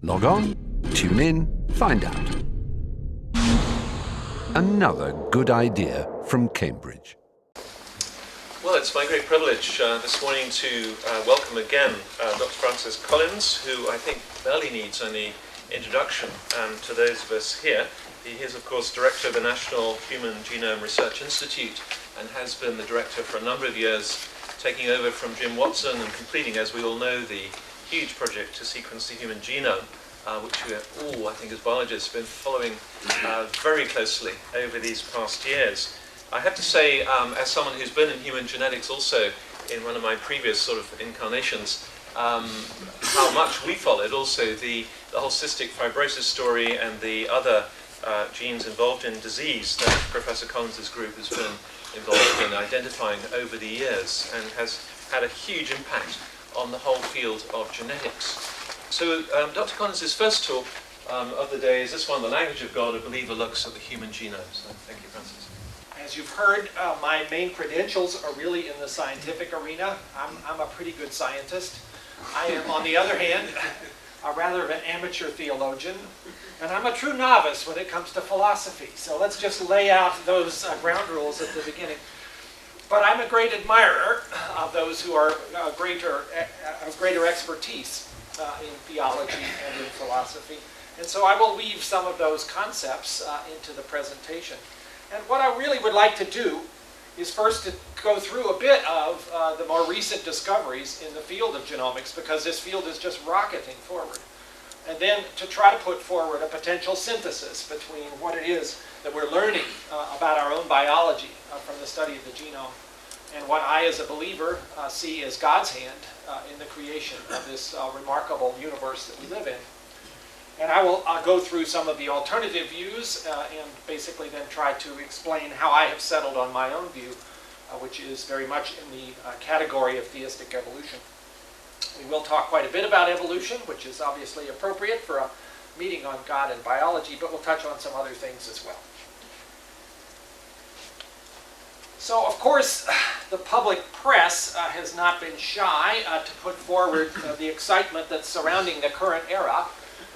Log on, tune in, find out. Another good idea from Cambridge. Well, it's my great privilege this morning to welcome again Dr. Francis Collins, who I think barely needs any introduction to those of us here. He is, of course, Director of the National Human Genome Research Institute and has been the director for a number of years, taking over from Jim Watson and completing, as we all know, the huge project to sequence the human genome, which we all, I think, as biologists, have been following very closely over these past years. I have to say, as someone who's been in human genetics also in one of my previous sort of incarnations, how much we followed also the whole cystic fibrosis story and the other genes involved in disease that Professor Collins' group has been involved in identifying over the years and has had a huge impact on the whole field of genetics. So Dr. Collins' first talk of the day is this one, The Language of God, A Believer Looks at the Human Genome. So thank you, Francis. As you've heard, my main credentials are really in the scientific arena. I'm a pretty good scientist. I am, on the other hand, rather of an amateur theologian, and I'm a true novice when it comes to philosophy. So let's just lay out those ground rules at the beginning. But I'm a great admirer of those who are of greater expertise in theology and in philosophy. And so I will weave some of those concepts into the presentation. And what I really would like to do is first to go through a bit of the more recent discoveries in the field of genomics, because this field is just rocketing forward. And then to try to put forward a potential synthesis between what it is that we're learning about our own biology from the study of the genome and what I, as a believer, see as God's hand in the creation of this remarkable universe that we live in. And I will go through some of the alternative views and basically then try to explain how I have settled on my own view, which is very much in the category of theistic evolution. We will talk quite a bit about evolution, which is obviously appropriate for a meeting on God and biology, but we'll touch on some other things as well. So, of course, the public press has not been shy to put forward the excitement that's surrounding the current era.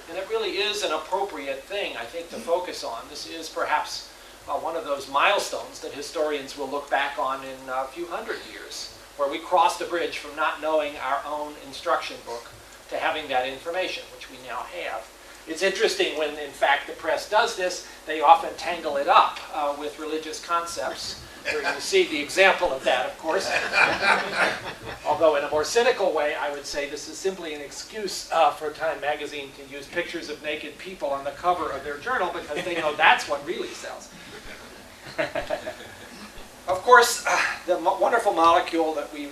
And it really is an appropriate thing, I think, to focus on. This is perhaps one of those milestones that historians will look back on in a few hundred years, where we crossed a bridge from not knowing our own instruction book to having that information, which we now have. It's interesting when, in fact, the press does this, they often tangle it up with religious concepts. Here you see the example of that, of course. Although in a more cynical way, I would say this is simply an excuse for Time magazine to use pictures of naked people on the cover of their journal, because they know that's what really sells. Of course, the wonderful molecule that we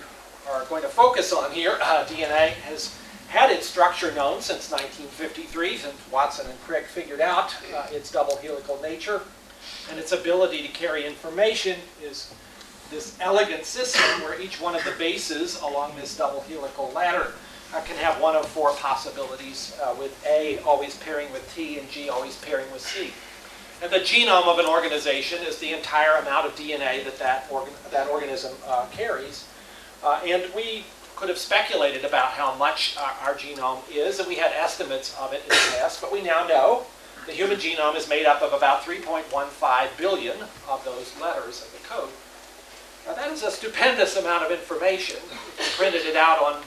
are going to focus on here, DNA, has had its structure known since 1953, since Watson and Crick figured out its double helical nature. And its ability to carry information is this elegant system where each one of the bases along this double helical ladder can have one of four possibilities, with A always pairing with T and G always pairing with C. And the genome of an organization is the entire amount of DNA that organism carries. And we could have speculated about how much our genome is, and we had estimates of it in the past, but we now know the human genome is made up of about 3.15 billion of those letters of the code. Now that is a stupendous amount of information. We printed it out on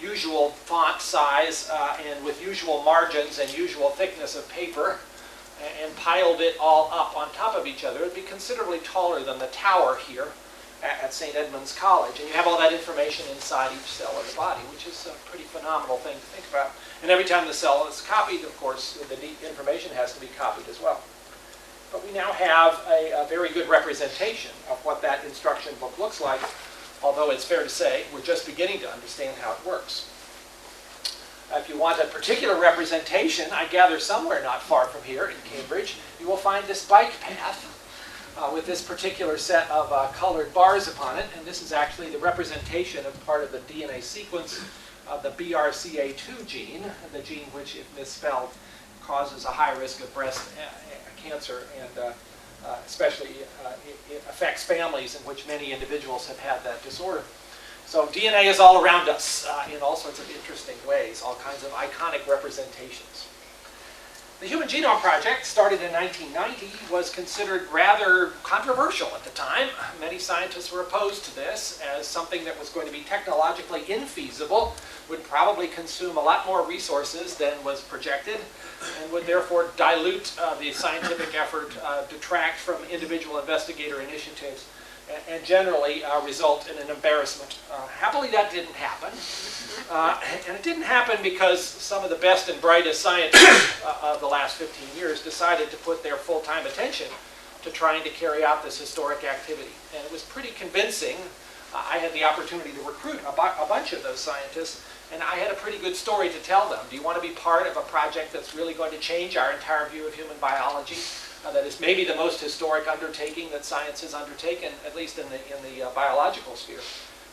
usual font size and with usual margins and usual thickness of paper and piled it all up on top of each other. It would be considerably taller than the tower here at St. Edmund's College. And you have all that information inside each cell of the body, which is a pretty phenomenal thing to think about. And every time the cell is copied, of course, the information has to be copied as well. But we now have a very good representation of what that instruction book looks like, although it's fair to say we're just beginning to understand how it works. If you want a particular representation, I gather somewhere not far from here in Cambridge, you will find this bike path with this particular set of colored bars upon it. And this is actually the representation of part of the DNA sequence of the BRCA2 gene, the gene which, if misspelled, causes a high risk of breast cancer, and especially it affects families in which many individuals have had that disorder. So DNA is all around us in all sorts of interesting ways, all kinds of iconic representations. The Human Genome Project, started in 1990, was considered rather controversial at the time. Many scientists were opposed to this as something that was going to be technologically infeasible, would probably consume a lot more resources than was projected, and would therefore dilute the scientific effort, detract from individual investigator initiatives, and generally result in an embarrassment. Happily, that didn't happen. And it didn't happen because some of the best and brightest scientists of the last 15 years decided to put their full-time attention to trying to carry out this historic activity. And it was pretty convincing. I had the opportunity to recruit a bunch of those scientists, and I had a pretty good story to tell them. Do you want to be part of a project that's really going to change our entire view of human biology? That is maybe the most historic undertaking that science has undertaken, at least in the biological sphere.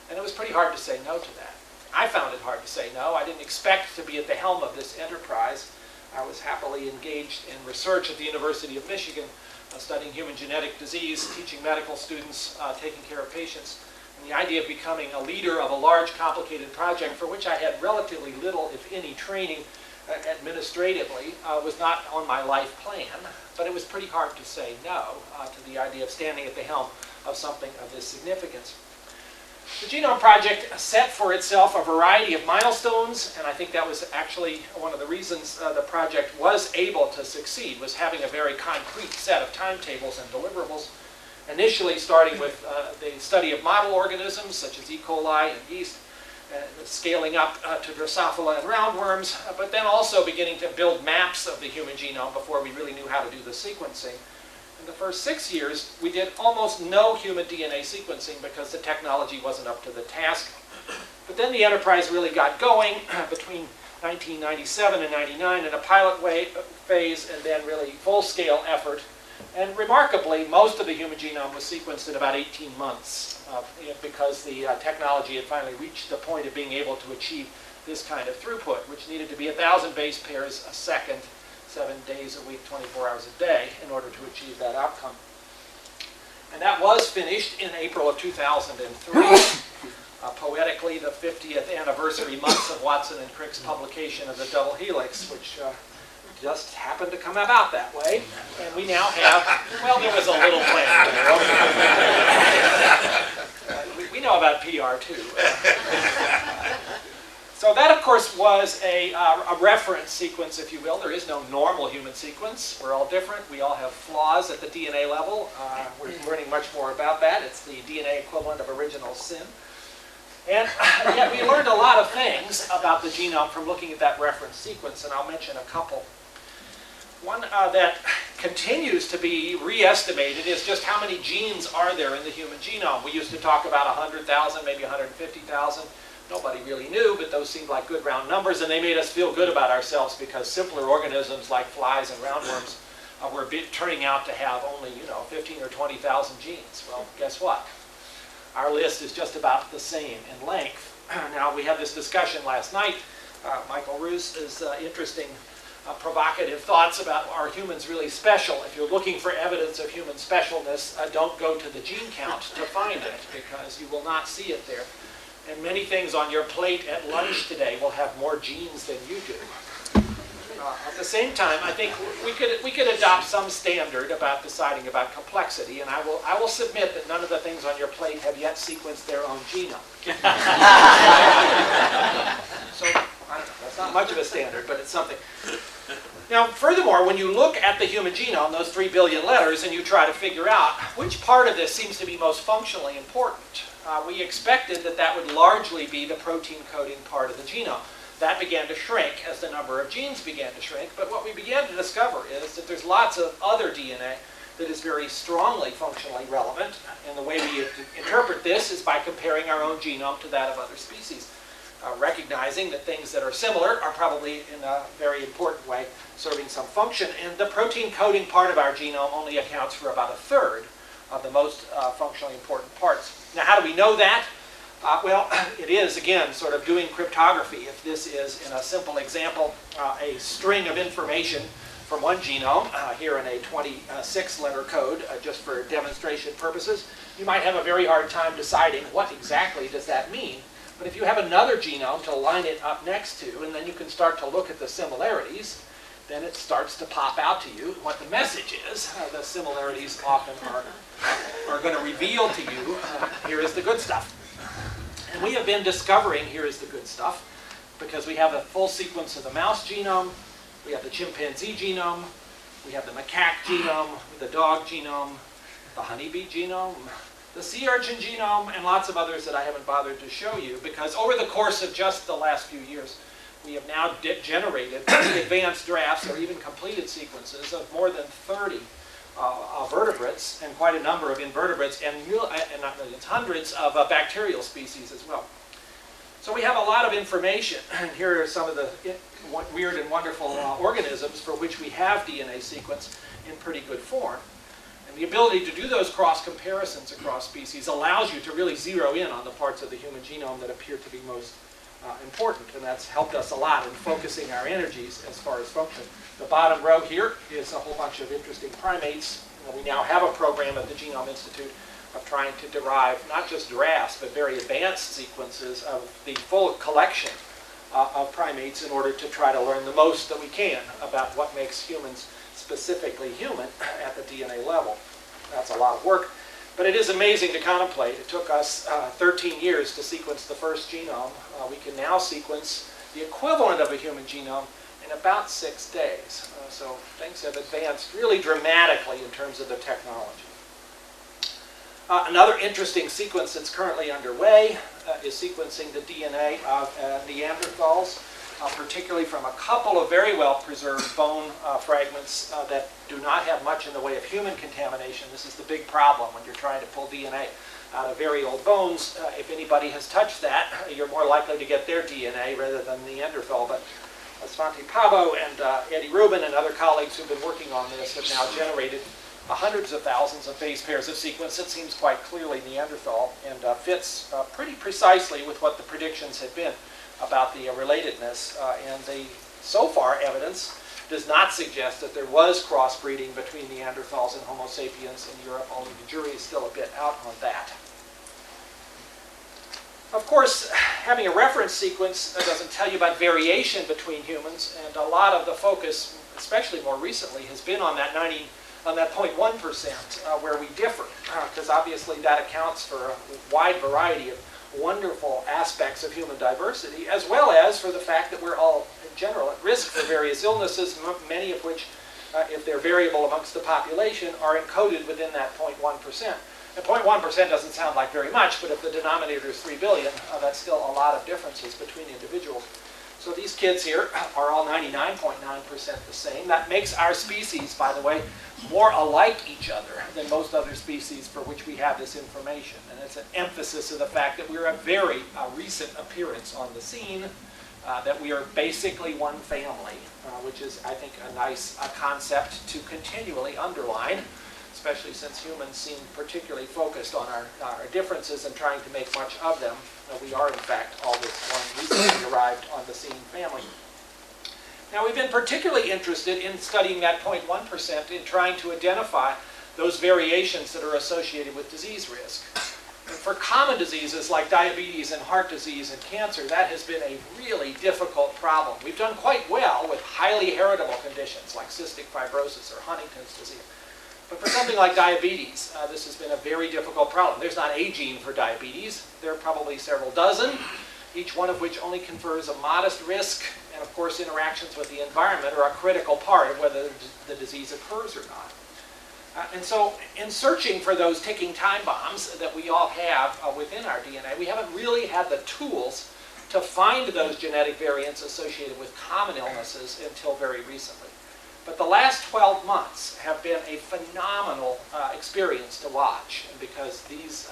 And it was pretty hard to say no to that. I found it hard to say no. I didn't expect to be at the helm of this enterprise. I was happily engaged in research at the University of Michigan, studying human genetic disease, teaching medical students, taking care of patients. And the idea of becoming a leader of a large, complicated project for which I had relatively little, if any, training administratively was not on my life plan. But it was pretty hard to say no to the idea of standing at the helm of something of this significance. The Genome Project set for itself a variety of milestones, and I think that was actually one of the reasons the project was able to succeed, was having a very concrete set of timetables and deliverables. Initially starting with the study of model organisms such as E. coli and yeast, scaling up to Drosophila and roundworms, but then also beginning to build maps of the human genome before we really knew how to do the sequencing. In the first 6 years, we did almost no human DNA sequencing because the technology wasn't up to the task. But then the enterprise really got going between 1997 and 99 in a pilot phase, and then really full-scale effort. And remarkably, most of the human genome was sequenced in about 18 months because the technology had finally reached the point of being able to achieve this kind of throughput, which needed to be 1,000 base pairs a second, 7 days a week, 24 hours a day, in order to achieve that outcome. And that was finished in April of 2003. Poetically, the 50th anniversary month of Watson and Crick's publication of the double helix, which just happened to come about that way. And we now have, well, there was a little plan there. We know about PR too. So that, of course, was a reference sequence, if you will. There is no normal human sequence. We're all different. We all have flaws at the DNA level. We're learning much more about that. It's the DNA equivalent of original sin. And yet we learned a lot of things about the genome from looking at that reference sequence, and I'll mention a couple. One that continues to be re-estimated is just how many genes are there in the human genome. We used to talk about 100,000, maybe 150,000. Nobody really knew, but those seemed like good round numbers, and they made us feel good about ourselves because simpler organisms like flies and roundworms were turning out to have only, 15 or 20,000 genes. Well, guess what? Our list is just about the same in length. Now, we had this discussion last night. Michael Roos's interesting provocative thoughts about, are humans really special? If you're looking for evidence of human specialness, don't go to the gene count to find it, because you will not see it there. And many things on your plate at lunch today will have more genes than you do. At the same time, I think we could adopt some standard about deciding about complexity, and I will submit that none of the things on your plate have yet sequenced their own genome. So, I don't know, that's not much of a standard, but it's something. Now, furthermore, when you look at the human genome, those 3 billion letters, and you try to figure out which part of this seems to be most functionally important, we expected that that would largely be the protein coding part of the genome. That began to shrink as the number of genes began to shrink, but what we began to discover is that there's lots of other DNA that is very strongly functionally relevant, and the way we interpret this is by comparing our own genome to that of other species, recognizing that things that are similar are probably, in a very important way, serving some function, and the protein coding part of our genome only accounts for about 1/3 of the most functionally important parts. Now, how do we know that? Well, it is, again, sort of doing cryptography. If this is, in a simple example, a string of information from one genome, here in a 26-letter code, just for demonstration purposes, you might have a very hard time deciding what exactly does that mean. But if you have another genome to line it up next to, and then you can start to look at the similarities, then it starts to pop out to you what the message is. The similarities often are going to reveal to you, here is the good stuff. And we have been discovering here is the good stuff because we have a full sequence of the mouse genome, we have the chimpanzee genome, we have the macaque genome, the dog genome, the honeybee genome, the sea urchin genome, and lots of others that I haven't bothered to show you because over the course of just the last few years, we have now generated advanced drafts or even completed sequences of more than 30 vertebrates and quite a number of invertebrates and not millions, hundreds of bacterial species as well. So we have a lot of information, and here are some of the weird and wonderful organisms for which we have DNA sequence in pretty good form. And the ability to do those cross comparisons across species allows you to really zero in on the parts of the human genome that appear to be most important, and that's helped us a lot in focusing our energies as far as function. The bottom row here is a whole bunch of interesting primates. We now have a program at the Genome Institute of trying to derive not just drafts, but very advanced sequences of the full collection of primates in order to try to learn the most that we can about what makes humans specifically human at the DNA level. That's a lot of work, but it is amazing to contemplate. It took us 13 years to sequence the first genome. We can now sequence the equivalent of a human genome in about 6 days. So things have advanced really dramatically in terms of the technology. Another interesting sequence that's currently underway is sequencing the DNA of Neanderthals, particularly from a couple of very well preserved bone fragments that do not have much in the way of human contamination. This is the big problem when you're trying to pull DNA out of very old bones. If anybody has touched that, you're more likely to get their DNA rather than Neanderthal. But Svante Pabo and Eddie Rubin and other colleagues who've been working on this have now generated hundreds of thousands of base pairs of sequence. It seems quite clearly Neanderthal and fits pretty precisely with what the predictions had been about the relatedness. And the so far evidence does not suggest that there was crossbreeding between Neanderthals and Homo sapiens in Europe, only the jury is still a bit out on that. Of course, having a reference sequence doesn't tell you about variation between humans, and a lot of the focus, especially more recently, has been on that 0.1% where we differ, because obviously that accounts for a wide variety of wonderful aspects of human diversity, as well as for the fact that we're all, in general, at risk for various illnesses, many of which, if they're variable amongst the population, are encoded within that 0.1%. And 0.1% doesn't sound like very much, but if the denominator is 3 billion, that's still a lot of differences between individuals. So these kids here are all 99.9% the same. That makes our species, by the way, more alike each other than most other species for which we have this information. And it's an emphasis of the fact that we're a very recent appearance on the scene, that we are basically one family, which is, I think, a nice concept to continually underline, especially since humans seem particularly focused on our differences and trying to make much of them. We are, in fact, all this one recently arrived on the scene family. Now, we've been particularly interested in studying that 0.1% in trying to identify those variations that are associated with disease risk. And for common diseases like diabetes and heart disease and cancer, that has been a really difficult problem. We've done quite well with highly heritable conditions like cystic fibrosis or Huntington's disease. But for something like diabetes, this has been a very difficult problem. There's not a gene for diabetes. There are probably several dozen, each one of which only confers a modest risk, and of course interactions with the environment are a critical part of whether the disease occurs or not. And so in searching for those ticking time bombs that we all have within our DNA, we haven't really had the tools to find those genetic variants associated with common illnesses until very recently. But the last 12 months have been a phenomenal experience to watch, because these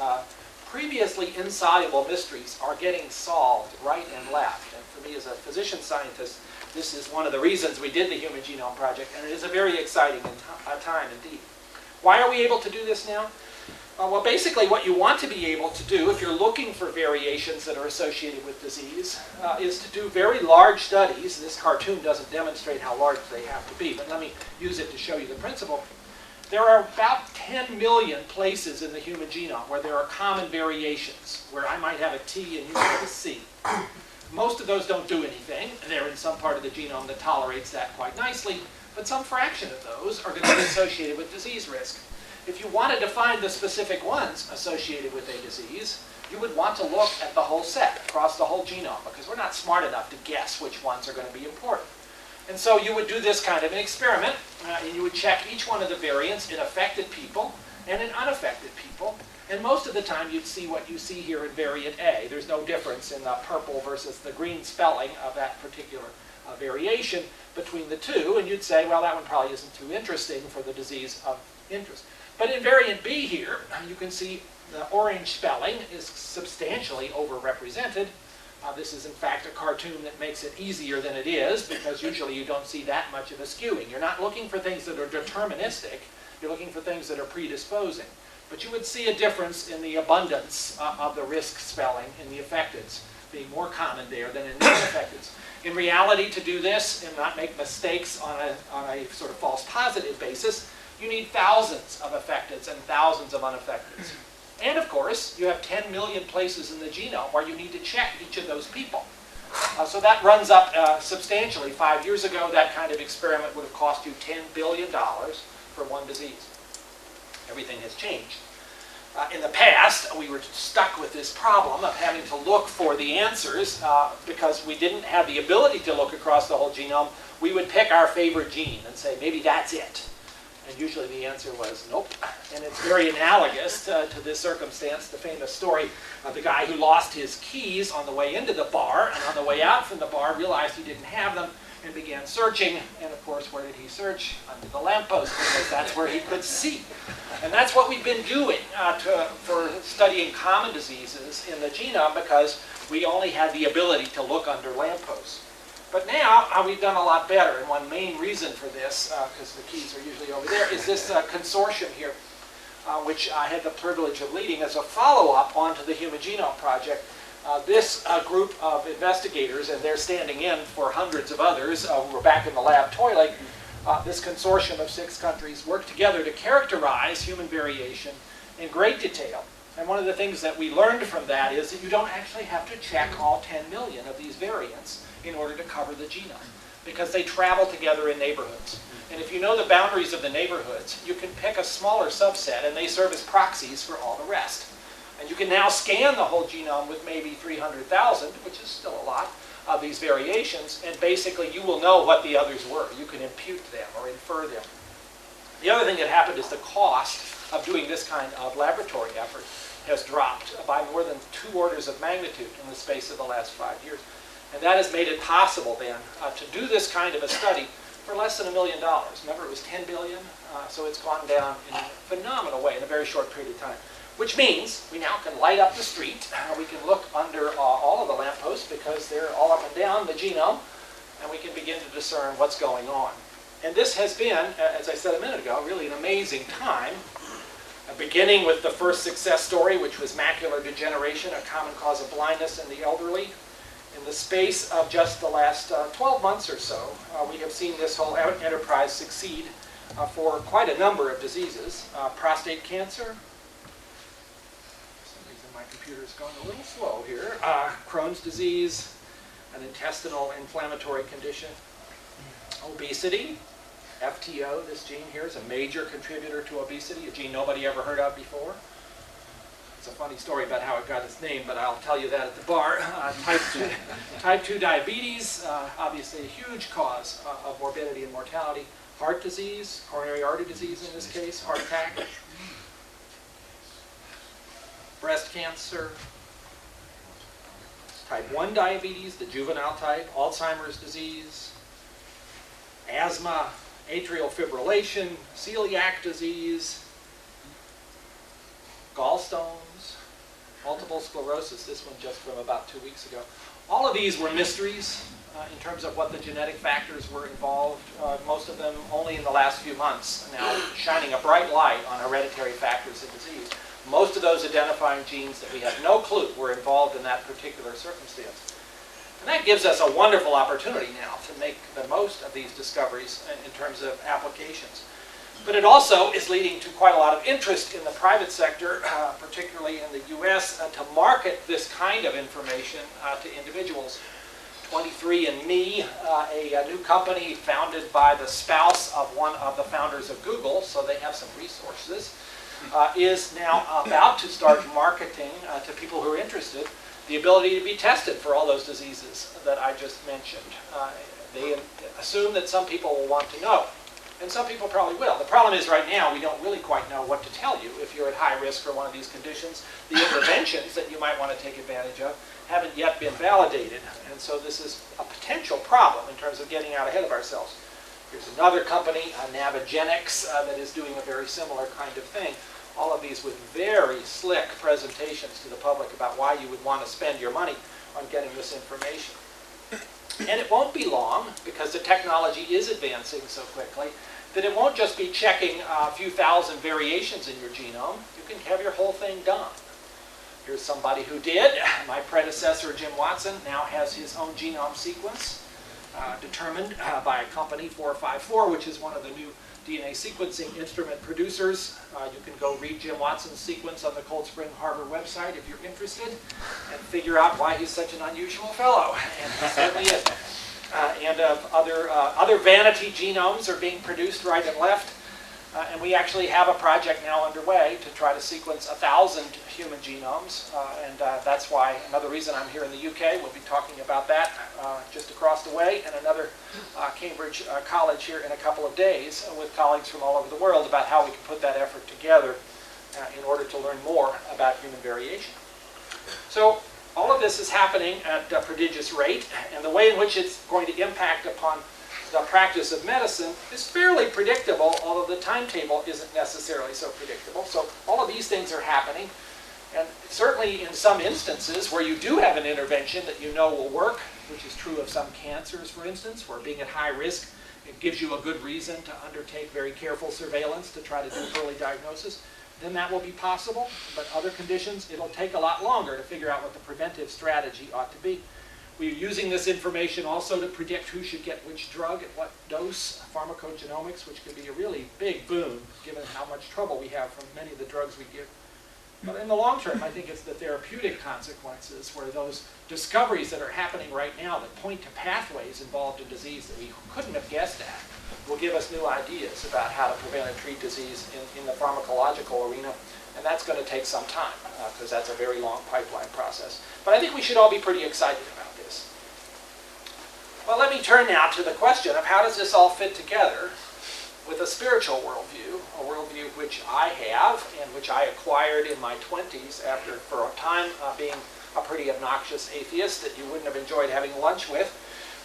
previously insoluble mysteries are getting solved right and left. And for me as a physician scientist, this is one of the reasons we did the Human Genome Project, and it is a very exciting time indeed. Why are we able to do this now? Well, basically what you want to be able to do if you're looking for variations that are associated with disease is to do very large studies. This cartoon doesn't demonstrate how large they have to be, but let me use it to show you the principle. There are about 10 million places in the human genome where there are common variations, where I might have a T and you have a C. Most of those don't do anything. They're in some part of the genome that tolerates that quite nicely, but some fraction of those are going to be associated with disease risk. If you wanted to find the specific ones associated with a disease, you would want to look at the whole set, across the whole genome, because we're not smart enough to guess which ones are going to be important. And so you would do this kind of an experiment, and you would check each one of the variants in affected people and in unaffected people. And most of the time you'd see what you see here in variant A. There's no difference in the purple versus the green spelling of that particular variation between the two. And you'd say, well, that one probably isn't too interesting for the disease of interest. But in variant B here, you can see the orange spelling is substantially overrepresented. This is in fact a cartoon that makes it easier than it is, because usually you don't see that much of a skewing. You're not looking for things that are deterministic, you're looking for things that are predisposing. But you would see a difference in the abundance of the risk spelling in the affecteds, being more common there than in the unaffecteds. In reality, to do this and not make mistakes on a sort of false positive basis, you need thousands of affecteds and thousands of unaffecteds. And of course, you have 10 million places in the genome where you need to check each of those people. So that runs up substantially. 5 years ago, that kind of experiment would have cost you $10 billion for one disease. Everything has changed. In the past, we were stuck with this problem of having to look for the answers because we didn't have the ability to look across the whole genome. We would pick our favorite gene and say, maybe that's it. And usually the answer was nope. And it's very analogous to this circumstance, the famous story of the guy who lost his keys on the way into the bar, and on the way out from the bar realized he didn't have them and began searching. And of course, where did he search? Under the lamppost, because that's where he could see. And that's what we've been doing for studying common diseases in the genome, because we only had the ability to look under lampposts. But now we've done a lot better, and one main reason for this, because the keys are usually over there, is this consortium here, which I had the privilege of leading as a follow-up onto the Human Genome Project. This group of investigators, and they're standing in for hundreds of others who were back in the lab toiling, this consortium of 6 countries worked together to characterize human variation in great detail. And one of the things that we learned from that is that you don't actually have to check all 10 million of these variants in order to cover the genome, because they travel together in neighborhoods. And if you know the boundaries of the neighborhoods, you can pick a smaller subset and they serve as proxies for all the rest. And you can now scan the whole genome with maybe 300,000, which is still a lot, of these variations, and basically you will know what the others were. You can impute them or infer them. The other thing that happened is the cost of doing this kind of laboratory effort has dropped by more than 2 orders of magnitude in the space of the last 5 years. And that has made it possible then to do this kind of a study for less than $1 million. Remember, it was 10 billion, so it's gone down in a phenomenal way in a very short period of time. Which means we now can light up the street. We can look under all of the lampposts because they're all up and down the genome, and we can begin to discern what's going on. And this has been, as I said a minute ago, really an amazing time, beginning with the first success story, which was macular degeneration, a common cause of blindness in the elderly. In the space of just the last 12 months or so, we have seen this whole enterprise succeed for quite a number of diseases. Prostate cancer. For some reason my computer is going a little slow here. Crohn's disease, an intestinal inflammatory condition. Obesity. FTO, this gene here, is a major contributor to obesity, a gene nobody ever heard of before. It's a funny story about how it got its name, but I'll tell you that at the bar. Type 2 diabetes, obviously a huge cause of morbidity and mortality. Heart disease, coronary artery disease in this case, heart attack. Breast cancer. Type 1 diabetes, the juvenile type. Alzheimer's disease. Asthma, atrial fibrillation, celiac disease. Gallstones, multiple sclerosis, this one just from about 2 weeks ago. All of these were mysteries in terms of what the genetic factors were involved, most of them only in the last few months, now shining a bright light on hereditary factors in disease. Most of those identifying genes that we have no clue were involved in that particular circumstance. And that gives us a wonderful opportunity now to make the most of these discoveries in terms of applications. But it also is leading to quite a lot of interest in the private sector, particularly in the US, to market this kind of information to individuals. 23andMe, a new company founded by the spouse of one of the founders of Google, so they have some resources, is now about to start marketing to people who are interested the ability to be tested for all those diseases that I just mentioned. They assume that some people will want to know, and some people probably will. The problem is right now we don't really quite know what to tell you if you're at high risk for one of these conditions. The interventions that you might want to take advantage of haven't yet been validated, and so this is a potential problem in terms of getting out ahead of ourselves. Here's another company, Navigenics, that is doing a very similar kind of thing. All of these with very slick presentations to the public about why you would want to spend your money on getting this information. And it won't be long, because the technology is advancing so quickly, that it won't just be checking a few thousand variations in your genome. You can have your whole thing done. Here's somebody who did. My predecessor, Jim Watson, now has his own genome sequence determined by a company, 454, which is one of the new DNA sequencing instrument producers. You can go read Jim Watson's sequence on the Cold Spring Harbor website if you're interested, and figure out why he's such an unusual fellow, and he certainly is. And other vanity genomes are being produced right and left, and we actually have a project now underway to try to sequence 1,000 human genomes, and that's why another reason I'm here in the UK. We'll be talking about that just across the way, and another Cambridge college here in a couple of days with colleagues from all over the world about how we can put that effort together in order to learn more about human variation. So all of this is happening at a prodigious rate, and the way in which it's going to impact upon the practice of medicine is fairly predictable, although the timetable isn't necessarily so predictable. So all of these things are happening, and certainly in some instances where you do have an intervention that you know will work, which is true of some cancers, for instance, where being at high risk, it gives you a good reason to undertake very careful surveillance to try to do early diagnosis, then that will be possible. But other conditions, it'll take a lot longer to figure out what the preventive strategy ought to be. We're using this information also to predict who should get which drug at what dose, pharmacogenomics, which could be a really big boon given how much trouble we have from many of the drugs we give. But in the long term, I think it's the therapeutic consequences, where those discoveries that are happening right now that point to pathways involved in disease that we couldn't have guessed at, will give us new ideas about how to prevent and treat disease in the pharmacological arena. And that's going to take some time, because that's a very long pipeline process. But I think we should all be pretty excited about this. Well, let me turn now to the question of how does this all fit together with a spiritual worldview, a worldview which I have and which I acquired in my 20s after, for a time, being a pretty obnoxious atheist that you wouldn't have enjoyed having lunch with.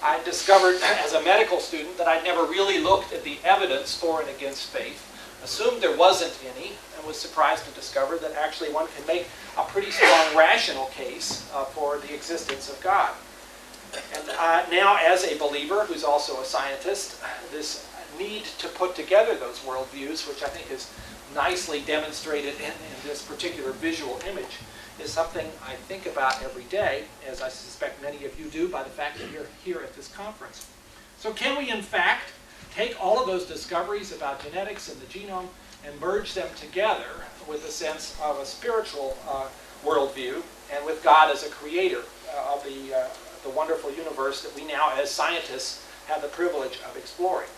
I discovered as a medical student that I'd never really looked at the evidence for and against faith, assumed there wasn't any, and was surprised to discover that actually one can make a pretty strong rational case for the existence of God. And now, as a believer who's also a scientist, this need to put together those worldviews, which I think is nicely demonstrated in this particular visual image, is something I think about every day, as I suspect many of you do by the fact that you're here at this conference. So can we, in fact, take all of those discoveries about genetics and the genome and merge them together with a sense of a spiritual worldview, and with God as a creator of the wonderful universe that we now, as scientists, have the privilege of exploring?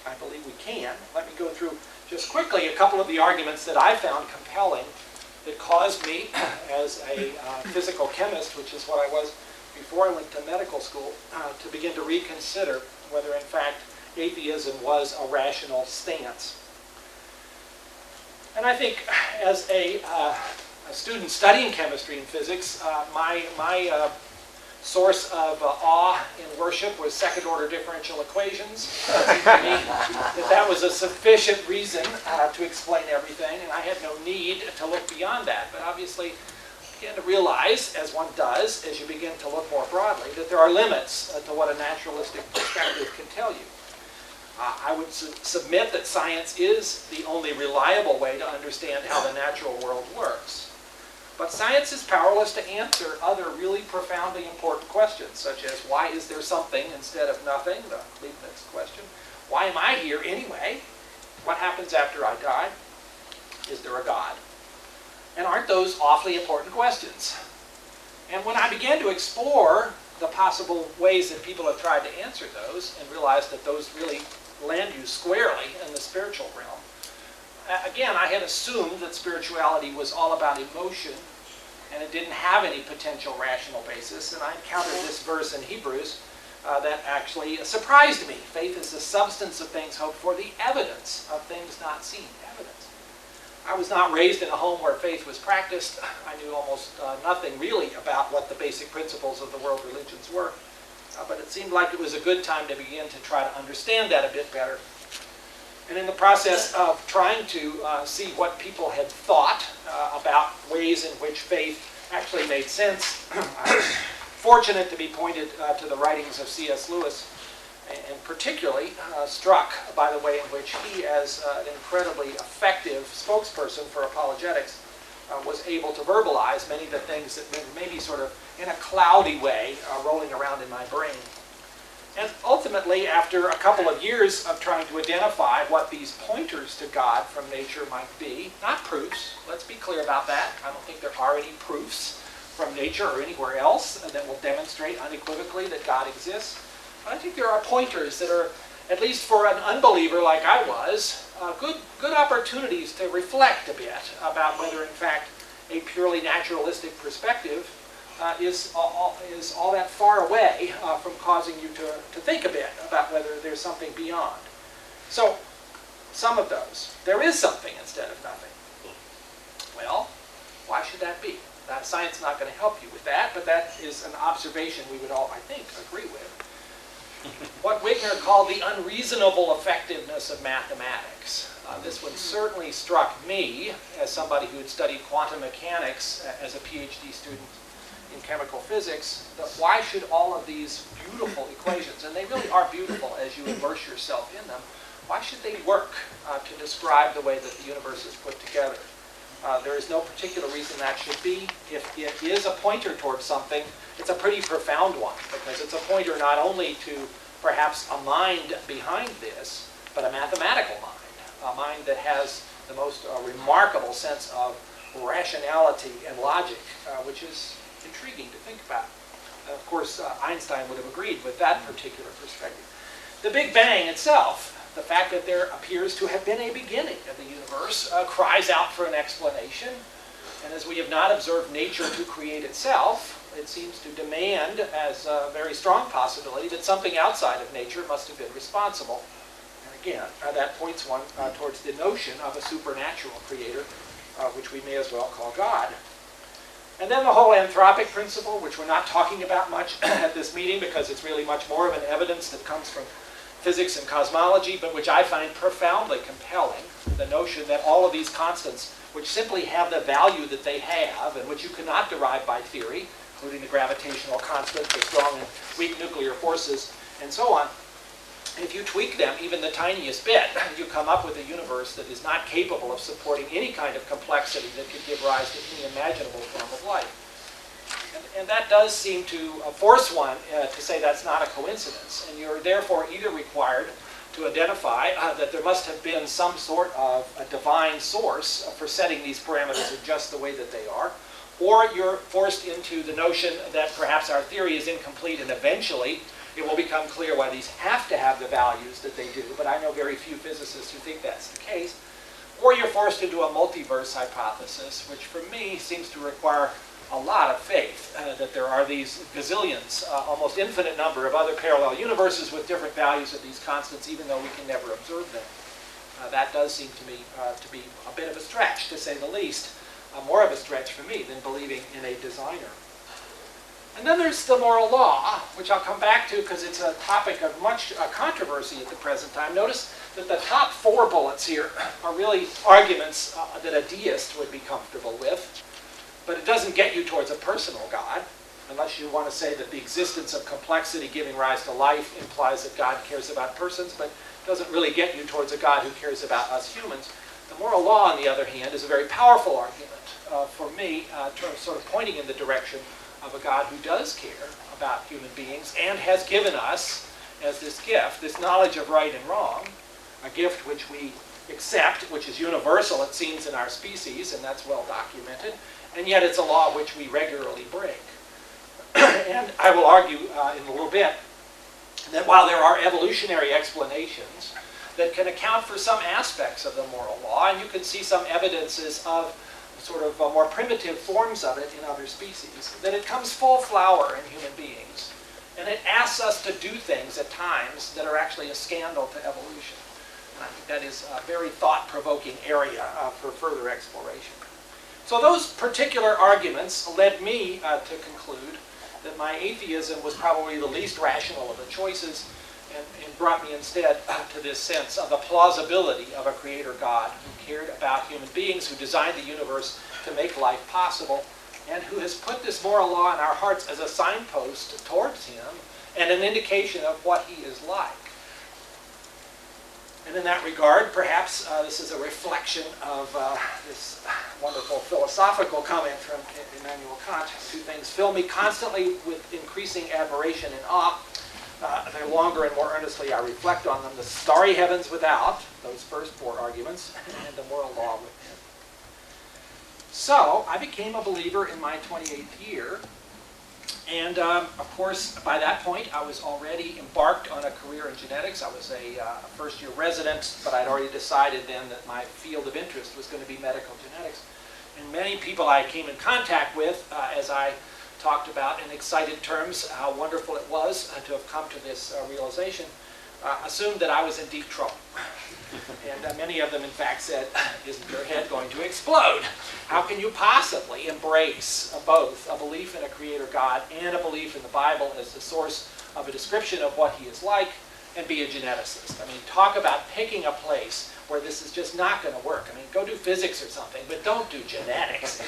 I believe we can. Let me go through just quickly a couple of the arguments that I found compelling that caused me, as a physical chemist, which is what I was before I went to medical school, to begin to reconsider whether, in fact, atheism was a rational stance. And I think, as a student studying chemistry and physics, my source of awe in worship was second-order differential equations. It seemed to me that was a sufficient reason to explain everything, and I had no need to look beyond that. But obviously, you begin to realize, as one does, as you begin to look more broadly, that there are limits to what a naturalistic perspective can tell you. I would submit that science is the only reliable way to understand how the natural world works. But science is powerless to answer other really profoundly important questions, such as why is there something instead of nothing, the Leibniz question. Why am I here anyway? What happens after I die? Is there a God? And aren't those awfully important questions? And when I began to explore the possible ways that people have tried to answer those and realized that those really land you squarely in the spiritual realm, again, I had assumed that spirituality was all about emotion and it didn't have any potential rational basis. And I encountered this verse in Hebrews that actually surprised me. Faith is the substance of things hoped for, the evidence of things not seen. Evidence. I was not raised in a home where faith was practiced. I knew almost nothing really about what the basic principles of the world religions were. But it seemed like it was a good time to begin to try to understand that a bit better. And in the process of trying to see what people had thought about ways in which faith actually made sense, I was fortunate to be pointed to the writings of C.S. Lewis, and particularly struck by the way in which he, as an incredibly effective spokesperson for apologetics, was able to verbalize many of the things that were maybe sort of in a cloudy way rolling around in my brain. And ultimately, after a couple of years of trying to identify what these pointers to God from nature might be, not proofs, let's be clear about that. I don't think there are any proofs from nature or anywhere else that will demonstrate unequivocally that God exists. But I think there are pointers that are, at least for an unbeliever like I was, good opportunities to reflect a bit about whether, in fact, a purely naturalistic perspective is all that far away from causing you to think a bit about whether there's something beyond. So, some of those. There is something instead of nothing. Well, why should that be? Science is not going to help you with that, but that is an observation we would all, I think, agree with. What Wigner called the unreasonable effectiveness of mathematics. This one certainly struck me as somebody who had studied quantum mechanics as a PhD student in chemical physics. That why should all of these beautiful equations, and they really are beautiful as you immerse yourself in them, why should they work to describe the way that the universe is put together? There is no particular reason that should be. If it is a pointer towards something, it's a pretty profound one, because it's a pointer not only to perhaps a mind behind this, but a mathematical mind. A mind that has the most remarkable sense of rationality and logic, which is intriguing to think about. Of course, Einstein would have agreed with that particular perspective. The Big Bang itself, the fact that there appears to have been a beginning of the universe, cries out for an explanation. And as we have not observed nature to create itself, it seems to demand as a very strong possibility that something outside of nature must have been responsible. And again, that points one towards the notion of a supernatural creator, which we may as well call God. And then the whole anthropic principle, which we're not talking about much at this meeting because it's really much more of an evidence that comes from physics and cosmology, but which I find profoundly compelling. The notion that all of these constants, which simply have the value that they have, and which you cannot derive by theory, including the gravitational constant, the strong and weak nuclear forces, and so on, if you tweak them even the tiniest bit, you come up with a universe that is not capable of supporting any kind of complexity that could give rise to any imaginable form of life. And that does seem to force one to say that's not a coincidence. And you're therefore either required to identify that there must have been some sort of a divine source for setting these parameters just the way that they are, or you're forced into the notion that perhaps our theory is incomplete and eventually it will become clear why these have to have the values that they do, but I know very few physicists who think that's the case. Or you're forced into a multiverse hypothesis, which for me seems to require a lot of faith that there are these gazillions, almost infinite number of other parallel universes with different values of these constants, even though we can never observe them. That does seem to me to be a bit of a stretch, to say the least. More of a stretch for me than believing in a designer. And then there's the moral law, which I'll come back to because it's a topic of much controversy at the present time. Notice that the top 4 bullets here are really arguments that a deist would be comfortable with. But it doesn't get you towards a personal God, unless you want to say that the existence of complexity giving rise to life implies that God cares about persons, but it doesn't really get you towards a God who cares about us humans. The moral law, on the other hand, is a very powerful argument for me, sort of pointing in the direction of a God who does care about human beings and has given us, as this gift, this knowledge of right and wrong, a gift which we accept, which is universal, it seems, in our species, and that's well documented, and yet it's a law which we regularly break. And I will argue in a little bit that while there are evolutionary explanations that can account for some aspects of the moral law, and you can see some evidences of sort of more primitive forms of it in other species, that it comes full flower in human beings, and it asks us to do things at times that are actually a scandal to evolution. And I think that is a very thought-provoking area for further exploration. So those particular arguments led me to conclude that my atheism was probably the least rational of the choices, and brought me instead to this sense of the plausibility of a creator God who cared about human beings, who designed the universe to make life possible, and who has put this moral law in our hearts as a signpost towards him and an indication of what he is like. And in that regard, perhaps this is a reflection of this wonderful philosophical comment from Immanuel Kant. Two things fill me constantly with increasing admiration and awe. The longer and more earnestly I reflect on them: the starry heavens without, those first four arguments, and the moral law within. So I became a believer in my 28th year. And of course, by that point, I was already embarked on a career in genetics. I was a first-year resident, but I'd already decided then that my field of interest was going to be medical genetics. And many people I came in contact with, as I talked about in excited terms how wonderful it was to have come to this realization, assumed that I was in deep trouble. And many of them, in fact, said, "Isn't your head going to explode? How can you possibly embrace both a belief in a creator God and a belief in the Bible as the source of a description of what he is like and be a geneticist?" I mean, talk about picking a place where this is just not going to work. I mean, go do physics or something, but don't do genetics.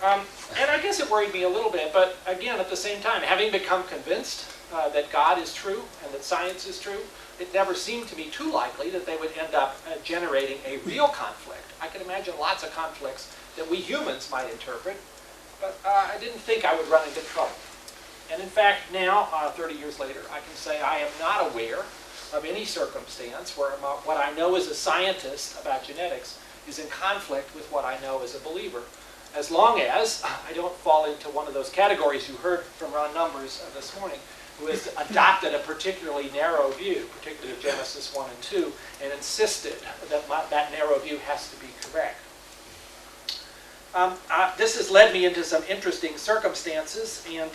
And I guess it worried me a little bit, but again, at the same time, having become convinced that God is true and that science is true, it never seemed to me too likely that they would end up generating a real conflict. I can imagine lots of conflicts that we humans might interpret, but I didn't think I would run into trouble. And in fact, now, 30 years later, I can say I am not aware of any circumstance where what I know as a scientist about genetics is in conflict with what I know as a believer, as long as I don't fall into one of those categories you heard from Ron Numbers this morning, who has adopted a particularly narrow view, particularly of Genesis 1 and 2, and insisted that that narrow view has to be correct. This has led me into some interesting circumstances, and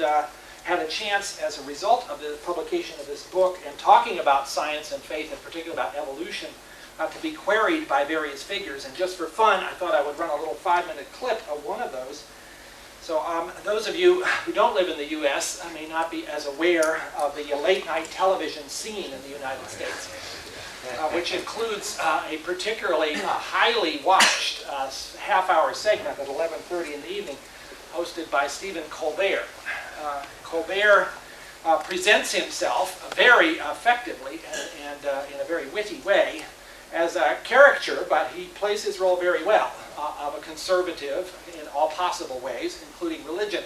had a chance, as a result of the publication of this book and talking about science and faith, and particularly about evolution, to be queried by various figures. And just for fun, I thought I would run a little 5-minute clip of one of those. So those of you who don't live in the U.S. may not be as aware of the late-night television scene in the United States, which includes a particularly highly watched half-hour segment at 11:30 in the evening, hosted by Stephen Colbert. Colbert presents himself very effectively and in a very witty way as a caricature, but he plays his role very well, of a conservative in all possible ways, including religion.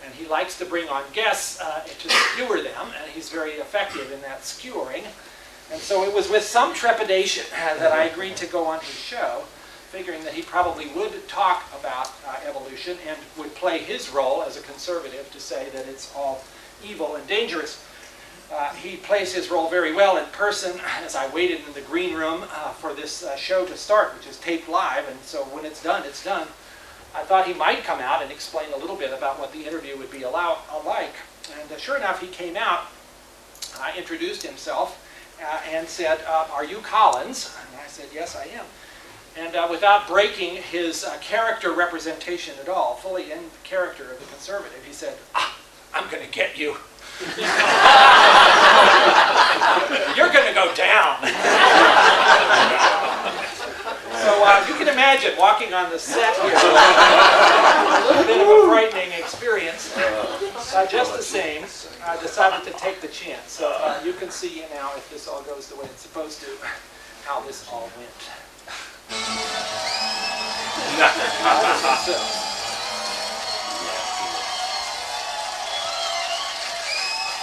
And he likes to bring on guests to skewer them, and he's very effective in that skewering. And so it was with some trepidation that I agreed to go on his show, figuring that he probably would talk about evolution and would play his role as a conservative to say that it's all evil and dangerous. He plays his role very well in person as I waited in the green room for this show to start, which is taped live, and so when it's done, it's done. I thought he might come out and explain a little bit about what the interview would be like. And sure enough, he came out, introduced himself, and said, "Are you Collins?" And I said, "Yes, I am." And without breaking his character representation at all, fully in character of the conservative, he said, "I'm going to get you. You're going to go down." So you can imagine walking on the set here, a little bit of a frightening experience. Just the same, I decided to take the chance. So you can see now, if this all goes the way it's supposed to, how this all went.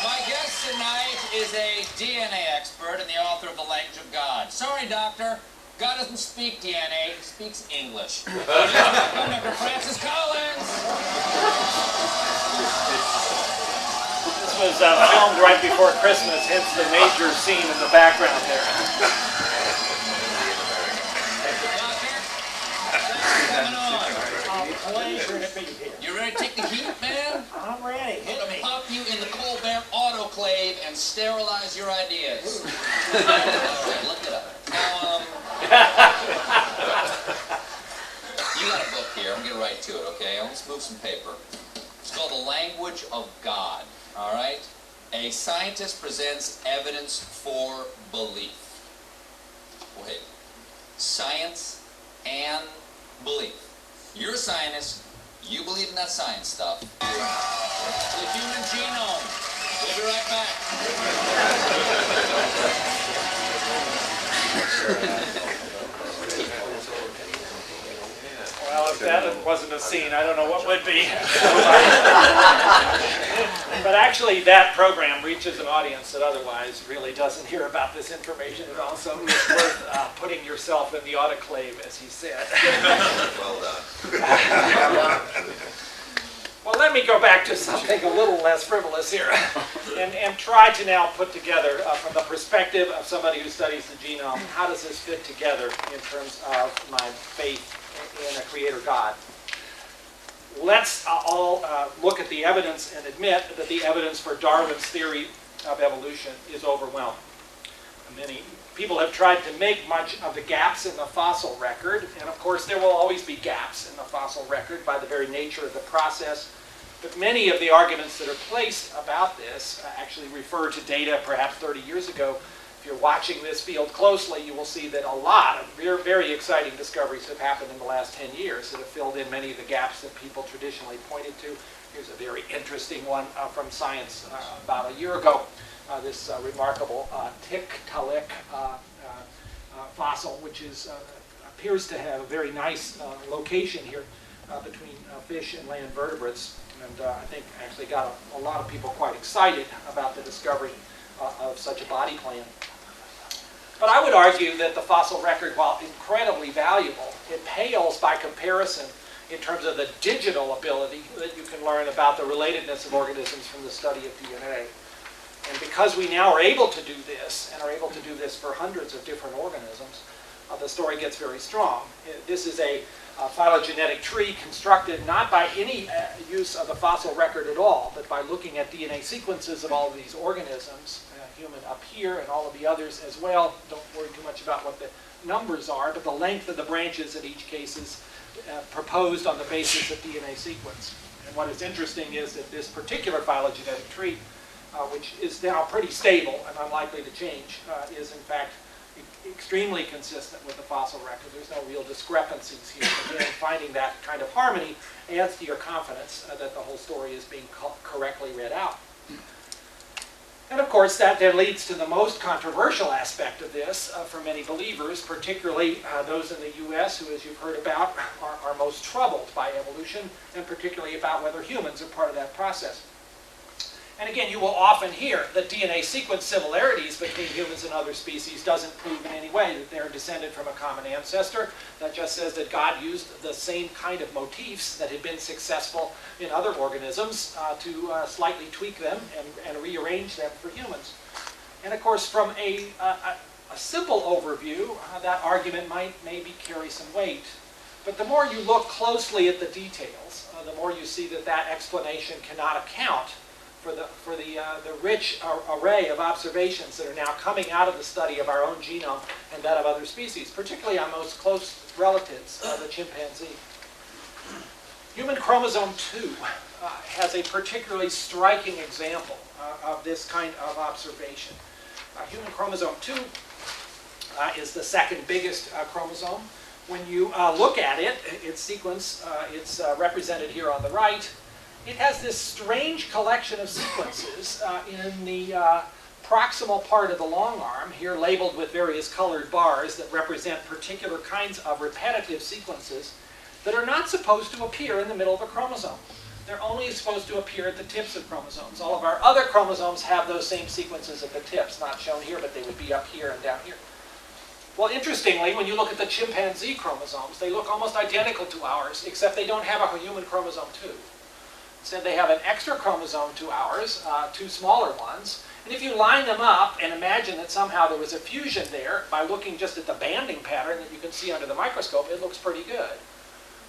My guest tonight is a DNA expert and the author of The Language of God. Sorry, Doctor. God doesn't speak DNA, he speaks English. Welcome, Dr. Francis Collins. This was filmed right before Christmas, hence the major scene in the background there. Pleasure to be here. You ready to take the heat, man? I'm ready. We're gonna pop you in the Colbert autoclave and sterilize your ideas. All right, look it up. Now, you got a book here. I'm gonna get right to it, okay? Let's move some paper. It's called The Language of God. All right. A scientist presents evidence for belief. Wait. Science and belief. You're a scientist. You believe in that science stuff. The human genome. We'll be right back. Well, if that wasn't a scene, I don't know what would be. But actually, that program reaches an audience that otherwise really doesn't hear about this information at all. So it's worth putting yourself in the autoclave, as he said. Well done. Well, let me go back to something a little less frivolous here and try to now put together, from the perspective of somebody who studies the genome, how does this fit together in terms of my faith in a creator God? Let's all look at the evidence and admit that the evidence for Darwin's theory of evolution is overwhelming. Many people have tried to make much of the gaps in the fossil record, and of course there will always be gaps in the fossil record by the very nature of the process. But many of the arguments that are placed about this actually refer to data perhaps 30 years ago. If you're watching this field closely, you will see that a lot of very, very exciting discoveries have happened in the last 10 years that have filled in many of the gaps that people traditionally pointed to. Here's a very interesting one from Science about a year ago. This remarkable Tiktaalik fossil, which appears to have a very nice location here between fish and land vertebrates. And I think actually got a lot of people quite excited about the discovery of such a body plan. But I would argue that the fossil record, while incredibly valuable, it pales by comparison in terms of the digital ability that you can learn about the relatedness of organisms from the study of DNA. And because we now are able to do this, and are able to do this for hundreds of different organisms, the story gets very strong. This is a phylogenetic tree constructed not by any use of the fossil record at all, but by looking at DNA sequences of all of these organisms, human up here and all of the others as well. Don't worry too much about what the numbers are, but the length of the branches in each case is proposed on the basis of DNA sequence. And what is interesting is that this particular phylogenetic tree, which is now pretty stable and unlikely to change, is in fact extremely consistent with the fossil record. There's no real discrepancies here. Again, finding that kind of harmony adds to your confidence that the whole story is being correctly read out. And of course, that then leads to the most controversial aspect of this for many believers, particularly those in the US who, as you've heard about, are most troubled by evolution, and particularly about whether humans are part of that process. And again, you will often hear that DNA sequence similarities between humans and other species doesn't prove in any way that they're descended from a common ancestor. That just says that God used the same kind of motifs that had been successful in other organisms to slightly tweak them and rearrange them for humans. And of course, from a simple overview, that argument might maybe carry some weight. But the more you look closely at the details, the more you see that that explanation cannot account for the rich array of observations that are now coming out of the study of our own genome and that of other species, particularly our most close relatives, the chimpanzee. Human chromosome 2 has a particularly striking example of this kind of observation. Human chromosome 2 is the second biggest chromosome. When you look at it, its sequence, it's represented here on the right. It has this strange collection of sequences in the proximal part of the long arm, here labeled with various colored bars that represent particular kinds of repetitive sequences that are not supposed to appear in the middle of a chromosome. they're only supposed to appear at the tips of chromosomes. All of our other chromosomes have those same sequences at the tips, not shown here, but they would be up here and down here. Well, interestingly, when you look at the chimpanzee chromosomes, they look almost identical to ours, except they don't have a human chromosome 2. Instead, they have an extra chromosome to ours, 2 smaller ones. And if you line them up and imagine that somehow there was a fusion there, by looking just at the banding pattern that you can see under the microscope, it looks pretty good.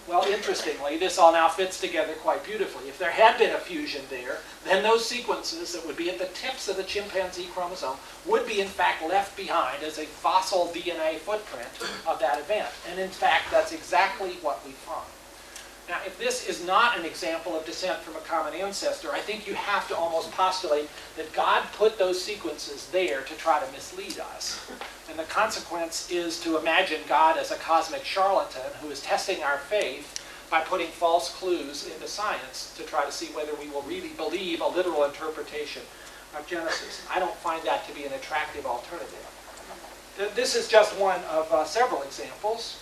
Well, interestingly, this all now fits together quite beautifully. If there had been a fusion there, then those sequences that would be at the tips of the chimpanzee chromosome would be in fact left behind as a fossil DNA footprint of that event. And in fact, that's exactly what we found. Now, if this is not an example of descent from a common ancestor, I think you have to almost postulate that God put those sequences there to try to mislead us. And the consequence is to imagine God as a cosmic charlatan who is testing our faith by putting false clues into science to try to see whether we will really believe a literal interpretation of Genesis. I don't find that to be an attractive alternative. This is just one of several examples.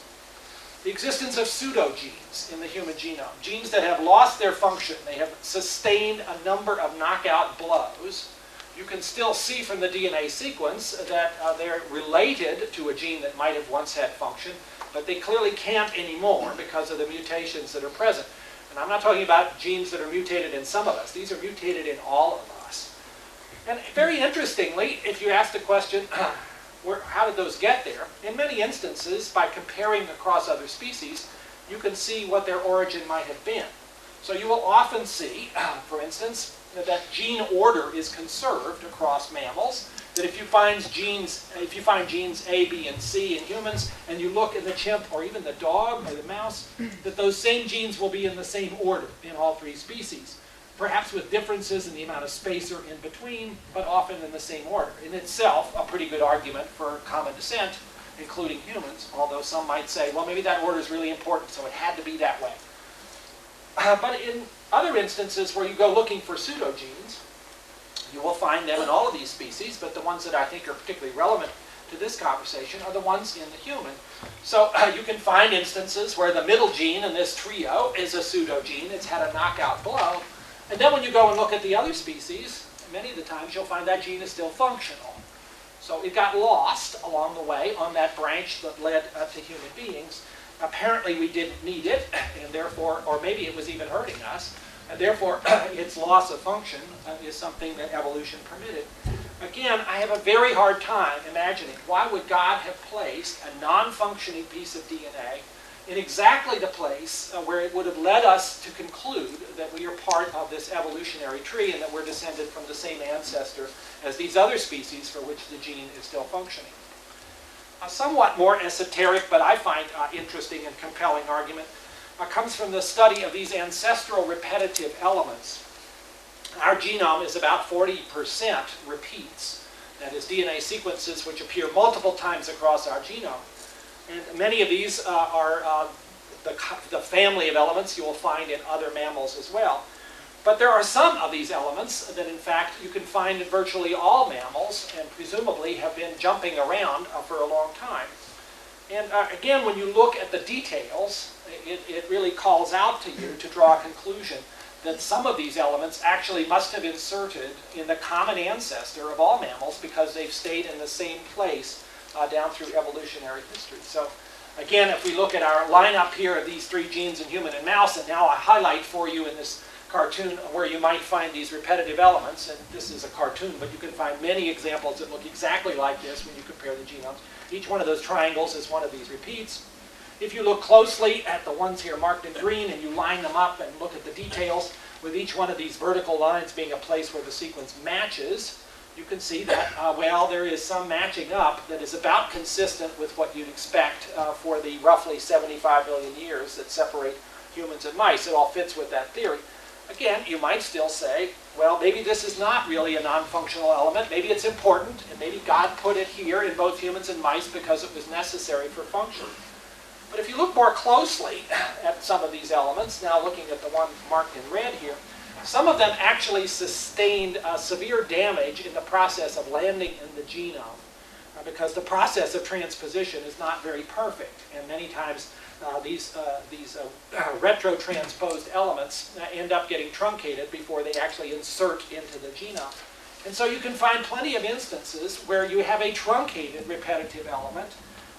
The existence of pseudogenes in the human genome, genes that have lost their function. They have sustained a number of knockout blows. You can still see from the DNA sequence that they're related to a gene that might have once had function, but they clearly can't anymore because of the mutations that are present. And I'm not talking about genes that are mutated in some of us. These are mutated in all of us. And very interestingly, if you ask the question, how did those get there? In many instances, by comparing across other species, you can see what their origin might have been. So you will often see, for instance, that gene order is conserved across mammals. That if you find genes A, B, and C in humans, and you look in the chimp or even the dog or the mouse, that those same genes will be in the same order in all 3 species. Perhaps with differences in the amount of spacer in between, but often in the same order. In itself, a pretty good argument for common descent, including humans, although some might say, well, maybe that order is really important, so it had to be that way. But in other instances where you go looking for pseudogenes, you will find them in all of these species, but the ones that I think are particularly relevant to this conversation are the ones in the human. So you can find instances where the middle gene in this trio is a pseudogene. It's had a knockout blow. And then when you go and look at the other species, many of the times you'll find that gene is still functional. So it got lost along the way on that branch that led to human beings. Apparently we didn't need it, and therefore, or maybe it was even hurting us, and therefore its loss of function is something that evolution permitted. Again, I have a very hard time imagining why would God have placed a non-functioning piece of DNA in exactly the place where it would have led us to conclude that we are part of this evolutionary tree and that we're descended from the same ancestor as these other species for which the gene is still functioning. A somewhat more esoteric, but I find interesting and compelling argument comes from the study of these ancestral repetitive elements. Our genome is about 40% repeats, that is DNA sequences which appear multiple times across our genome. And many of these are the family of elements you will find in other mammals as well. But there are some of these elements that in fact you can find in virtually all mammals and presumably have been jumping around for a long time. And again, when you look at the details, it really calls out to you to draw a conclusion that some of these elements actually must have inserted in the common ancestor of all mammals because they've stayed in the same place down through evolutionary history. So again, if we look at our lineup here of these 3 genes in human and mouse, and now I highlight for you in this cartoon where you might find these repetitive elements, and this is a cartoon, but you can find many examples that look exactly like this when you compare the genomes. Each one of those triangles is one of these repeats. If you look closely at the ones here marked in green and you line them up and look at the details, with each one of these vertical lines being a place where the sequence matches, you can see that, well, there is some matching up that is about consistent with what you'd expect for the roughly 75 million years that separate humans and mice. It all fits with that theory. Again, you might still say, well, maybe this is not really a non-functional element. Maybe it's important, and maybe God put it here in both humans and mice because it was necessary for function. But if you look more closely at some of these elements, now looking at the one marked in red here, some of them actually sustained severe damage in the process of landing in the genome. because the process of transposition is not very perfect, and many times these retro-transposed elements end up getting truncated before they actually insert into the genome. And so you can find plenty of instances where you have a truncated repetitive element,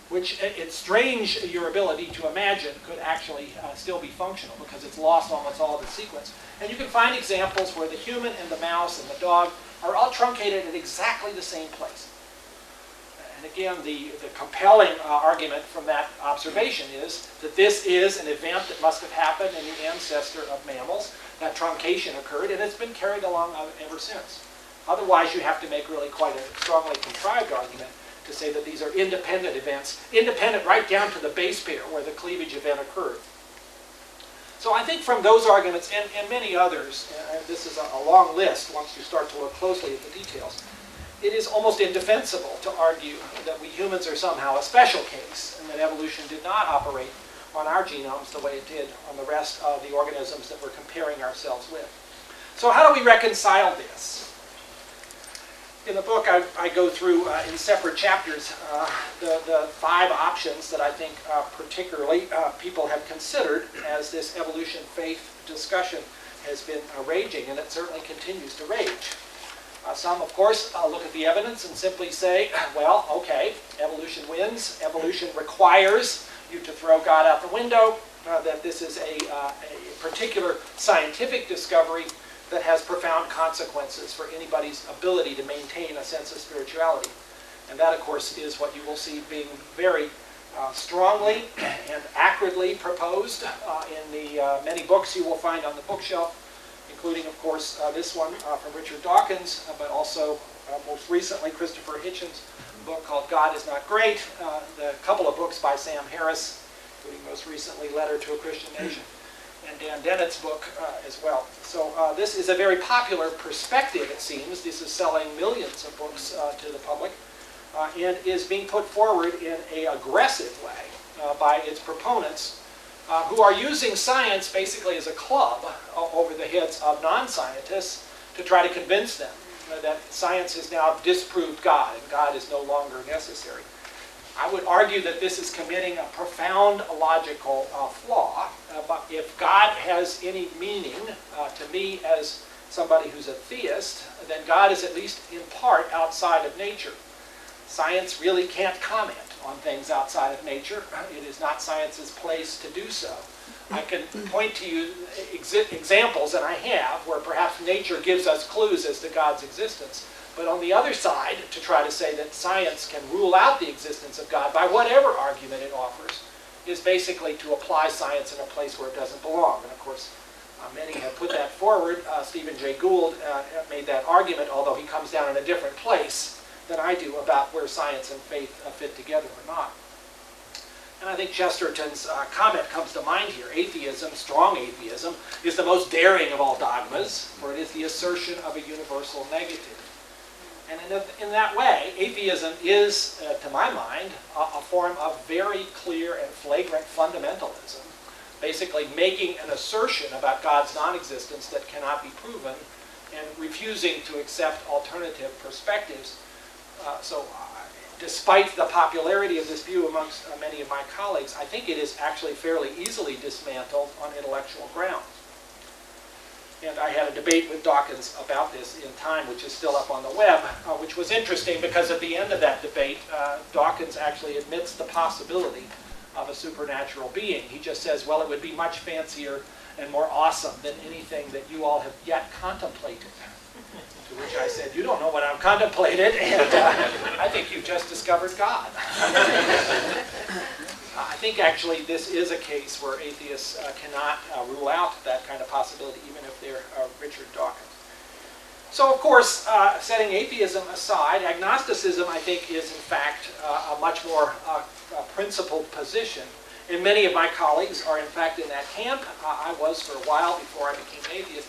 which it's strange your ability to imagine could actually still be functional because it's lost almost all of the sequence. And you can find examples where the human and the mouse and the dog are all truncated at exactly the same place. And again, the compelling argument from that observation is that this is an event that must have happened in the ancestor of mammals. That truncation occurred, and it's been carried along ever since. Otherwise, you have to make really quite a strongly contrived argument to say that these are independent events, independent right down to the base pair where the cleavage event occurred. So I think from those arguments and many others, and this is a long list once you start to look closely at the details, it is almost indefensible to argue that we humans are somehow a special case and that evolution did not operate on our genomes the way it did on the rest of the organisms that we're comparing ourselves with. So how do we reconcile this? In the book, I go through in separate chapters the 5 options that I think particularly people have considered as this evolution faith discussion has been raging, and it certainly continues to rage. Some, of course, look at the evidence and simply say, well, okay, evolution wins. Evolution requires you to throw God out the window, that this is a particular scientific discovery that has profound consequences for anybody's ability to maintain a sense of spirituality. And that, of course, is what you will see being very strongly and accurately proposed in the many books you will find on the bookshelf, including, of course, this one from Richard Dawkins, but also most recently Christopher Hitchens' book called God is Not Great, the couple of books by Sam Harris, including most recently Letter to a Christian Nation, and Dan Dennett's book as well. So this is a very popular perspective, it seems. This is selling millions of books to the public and is being put forward in an aggressive way by its proponents who are using science basically as a club over the heads of non-scientists to try to convince them that science has now disproved God and God is no longer necessary. I would argue that this is committing a profound logical flaw. But if God has any meaning to me as somebody who's a theist, then God is at least in part outside of nature. Science really can't comment on things outside of nature. It is not science's place to do so. I can point to you examples, and I have, where perhaps nature gives us clues as to God's existence. But on the other side, to try to say that science can rule out the existence of God by whatever argument it offers is basically to apply science in a place where it doesn't belong. And of course, many have put that forward. Stephen Jay Gould made that argument, although he comes down in a different place than I do about where science and faith fit together or not. And I think Chesterton's comment comes to mind here. Atheism, strong atheism, is the most daring of all dogmas, for it is the assertion of a universal negative. And in that way, atheism is, to my mind, a form of very clear and flagrant fundamentalism, basically making an assertion about God's non-existence that cannot be proven and refusing to accept alternative perspectives. Despite the popularity of this view amongst many of my colleagues, I think it is actually fairly easily dismantled on intellectual grounds. And I had a debate with Dawkins about this in Time, which is still up on the web, which was interesting because at the end of that debate, Dawkins actually admits the possibility of a supernatural being. He just says, well, it would be much fancier and more awesome than anything that you all have yet contemplated. To which I said, you don't know what I've contemplated, and I think you've just discovered God. I think actually this is a case where atheists cannot rule out that kind of possibility, even if they're Richard Dawkins. So of course, setting atheism aside, agnosticism I think is in fact a much more principled position. And many of my colleagues are in fact in that camp. I was for a while before I became an atheist.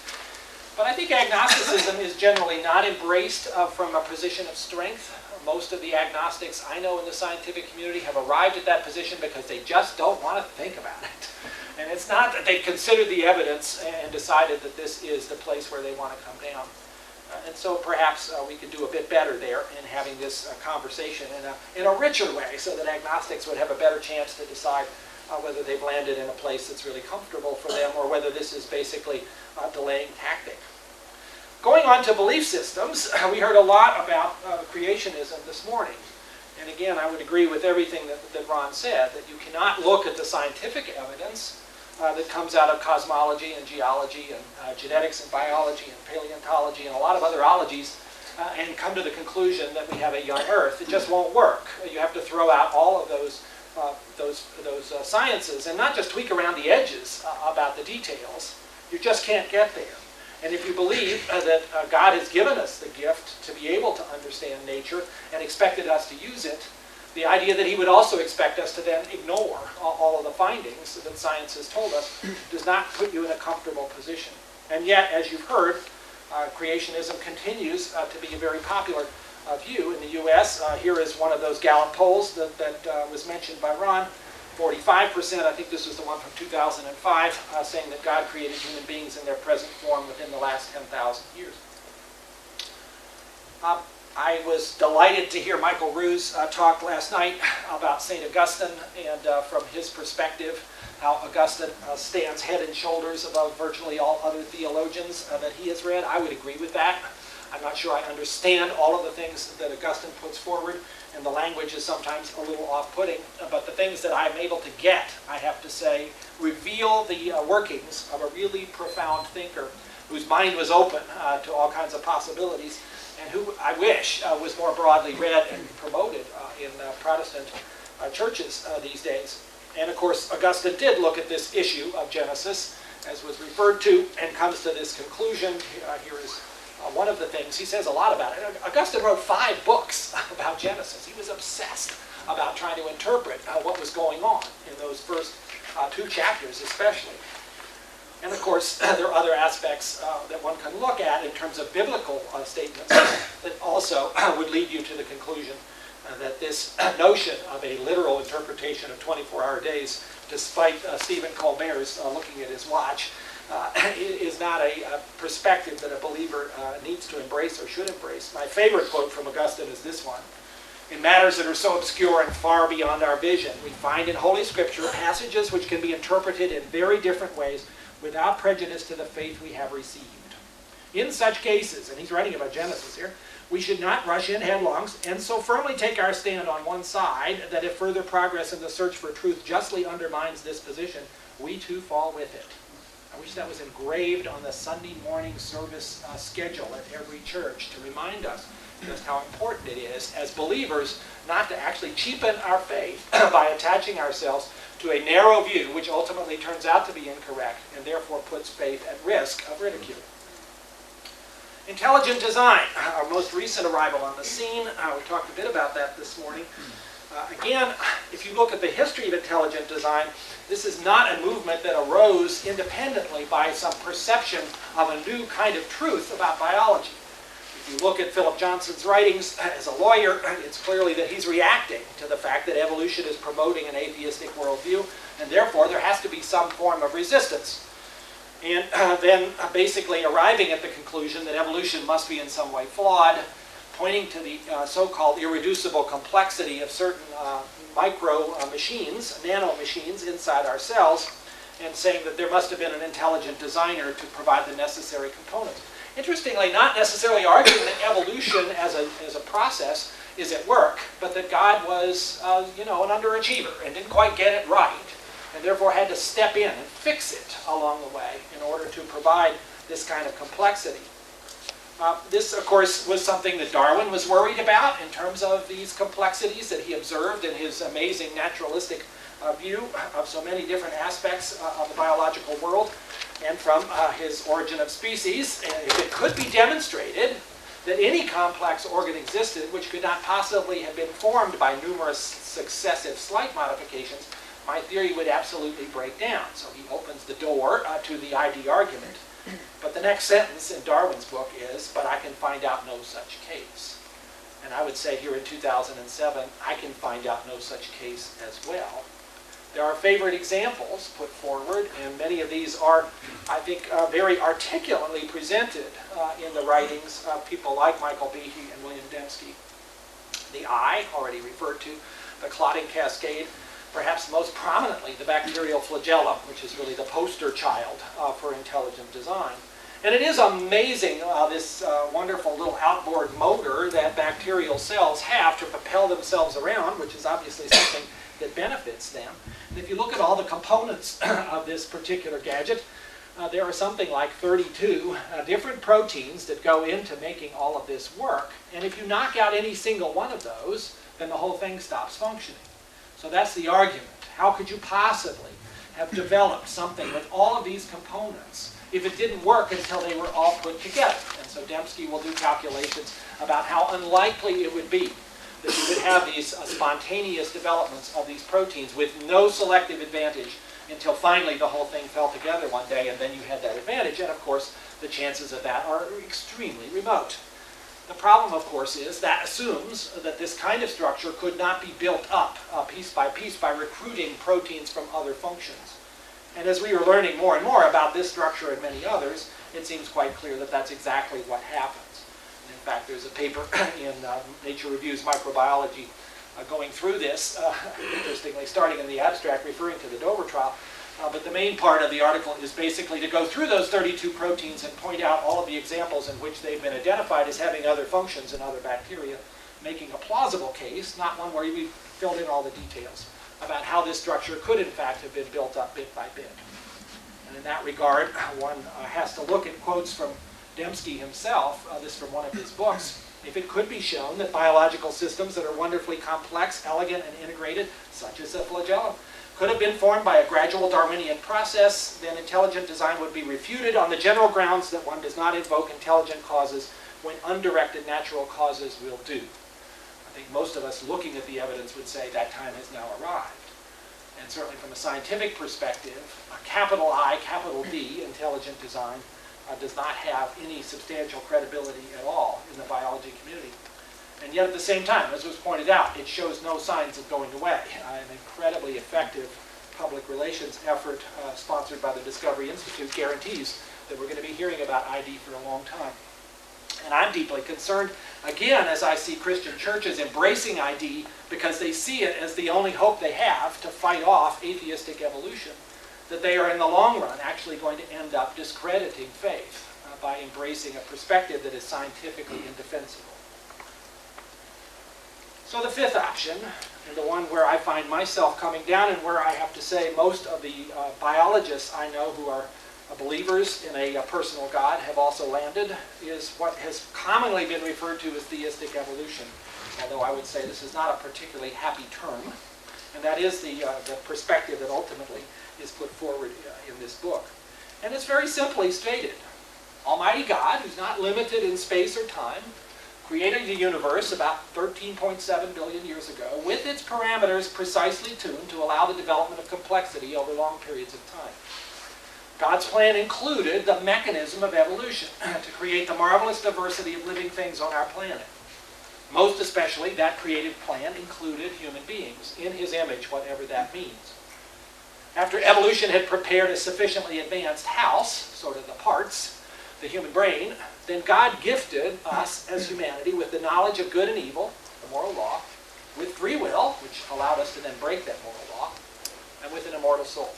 But I think agnosticism is generally not embraced from a position of strength. Most of the agnostics I know in the scientific community have arrived at that position because they just don't want to think about it. And it's not that they've considered the evidence and decided that this is the place where they want to come down. And so perhaps we could do a bit better there in having this conversation in a richer way, so that agnostics would have a better chance to decide whether they've landed in a place that's really comfortable for them, or whether this is basically a delaying tactic. Going on to belief systems, we heard a lot about creationism this morning. And again, I would agree with everything that Ron said, that you cannot look at the scientific evidence that comes out of cosmology and geology and genetics and biology and paleontology and a lot of other ologies and come to the conclusion that we have a young Earth. It just won't work. You have to throw out all of those sciences and not just tweak around the edges about the details. You just can't get there. And if you believe that God has given us the gift to be able to understand nature and expected us to use it, the idea that he would also expect us to then ignore all of the findings that science has told us does not put you in a comfortable position. And yet, as you've heard, creationism continues to be a very popular view in the U.S. Here is one of those Gallup polls that was mentioned by Ron. 45%, I think this was the one from 2005, saying that God created human beings in their present form within the last 10,000 years. I was delighted to hear Michael Ruse talk last night about St. Augustine and from his perspective, how Augustine stands head and shoulders above virtually all other theologians that he has read. I would agree with that. I'm not sure I understand all of the things that Augustine puts forward, and the language is sometimes a little off-putting, but the things that I'm able to get, I have to say, reveal the workings of a really profound thinker whose mind was open to all kinds of possibilities, and who I wish was more broadly read and promoted in Protestant churches these days. And of course, Augustine did look at this issue of Genesis, as was referred to, and comes to this conclusion. Here is one of the things. He says a lot about it. Augustine wrote 5 books about Genesis. He was obsessed about trying to interpret what was going on in those first 2 chapters especially. And of course, there are other aspects that one can look at in terms of biblical statements that also would lead you to the conclusion that this notion of a literal interpretation of 24-hour days, despite Stephen Colbert's looking at his watch, is not a perspective that a believer needs to embrace or should embrace. My favorite quote from Augustine is this one. In matters that are so obscure and far beyond our vision, we find in Holy Scripture passages which can be interpreted in very different ways without prejudice to the faith we have received. In such cases, and he's writing about Genesis here, we should not rush in headlong and so firmly take our stand on one side that if further progress in the search for truth justly undermines this position, we too fall with it. I wish that was engraved on the Sunday morning service schedule at every church to remind us just how important it is as believers not to actually cheapen our faith by attaching ourselves to a narrow view which ultimately turns out to be incorrect and therefore puts faith at risk of ridicule. Intelligent design, our most recent arrival on the scene. We talked a bit about that this morning. Again, if you look at the history of intelligent design, this is not a movement that arose independently by some perception of a new kind of truth about biology. If you look at Philip Johnson's writings as a lawyer, it's clearly that he's reacting to the fact that evolution is promoting an atheistic worldview, and therefore there has to be some form of resistance. And then basically arriving at the conclusion that evolution must be in some way flawed, pointing to the so-called irreducible complexity of certain micro machines, nano machines inside our cells, and saying that there must have been an intelligent designer to provide the necessary components. Interestingly, not necessarily arguing that evolution as a process is at work, but that God was, an underachiever and didn't quite get it right, and therefore had to step in and fix it along the way in order to provide this kind of complexity. This, of course, was something that Darwin was worried about in terms of these complexities that he observed in his amazing naturalistic view of so many different aspects of the biological world. And from his Origin of Species, if it could be demonstrated that any complex organ existed which could not possibly have been formed by numerous successive slight modifications, my theory would absolutely break down. So he opens the door to the ID argument. But the next sentence in Darwin's book is, but I can find out no such case. And I would say here in 2007, I can find out no such case as well. There are favorite examples put forward, and many of these are, I think, very articulately presented in the writings of people like Michael Behe and William Dembski. The eye, already referred to, the clotting cascade, perhaps most prominently the bacterial flagellum, which is really the poster child for intelligent design. And it is amazing, this wonderful little outboard motor that bacterial cells have to propel themselves around, which is obviously something that benefits them. And if you look at all the components of this particular gadget, there are something like 32 different proteins that go into making all of this work. And if you knock out any single one of those, then the whole thing stops functioning. So that's the argument. How could you possibly have developed something with all of these components if it didn't work until they were all put together? And so Dembski will do calculations about how unlikely it would be that you would have these spontaneous developments of these proteins with no selective advantage until finally the whole thing fell together one day and then you had that advantage. And of course, the chances of that are extremely remote. The problem, of course, is that assumes that this kind of structure could not be built up piece by recruiting proteins from other functions. And as we are learning more and more about this structure and many others, it seems quite clear that that's exactly what happens. And in fact, there's a paper in Nature Reviews Microbiology going through this, interestingly, starting in the abstract, referring to the Dover trial. But the main part of the article is basically to go through those 32 proteins and point out all of the examples in which they've been identified as having other functions in other bacteria, making a plausible case, not one where we filled in all the details, about how this structure could in fact have been built up bit by bit. And in that regard, one has to look at quotes from Dembski himself, this from one of his books. If it could be shown that biological systems that are wonderfully complex, elegant, and integrated, such as the flagellum, could have been formed by a gradual Darwinian process, then intelligent design would be refuted on the general grounds that one does not invoke intelligent causes when undirected natural causes will do. I think most of us looking at the evidence would say that time has now arrived. And certainly from a scientific perspective, a capital I, capital D, intelligent design, does not have any substantial credibility at all in the biology community. And yet at the same time, as was pointed out, it shows no signs of going away. An incredibly effective public relations effort sponsored by the Discovery Institute guarantees that we're going to be hearing about ID for a long time. And I'm deeply concerned, again, as I see Christian churches embracing ID because they see it as the only hope they have to fight off atheistic evolution, that they are in the long run actually going to end up discrediting faith by embracing a perspective that is scientifically indefensible. So the fifth option, and the one where I find myself coming down and where I have to say most of the biologists I know who are believers in a personal God have also landed, is what has commonly been referred to as theistic evolution, although I would say this is not a particularly happy term, and that is the perspective that ultimately is put forward in this book. And it's very simply stated. Almighty God, who's not limited in space or time, created the universe about 13.7 billion years ago with its parameters precisely tuned to allow the development of complexity over long periods of time. God's plan included the mechanism of evolution to create the marvelous diversity of living things on our planet. Most especially, that creative plan included human beings in his image, whatever that means. After evolution had prepared a sufficiently advanced house, sort of the parts, the human brain, then God gifted us as humanity with the knowledge of good and evil, the moral law, with free will, which allowed us to then break that moral law, and with an immortal soul.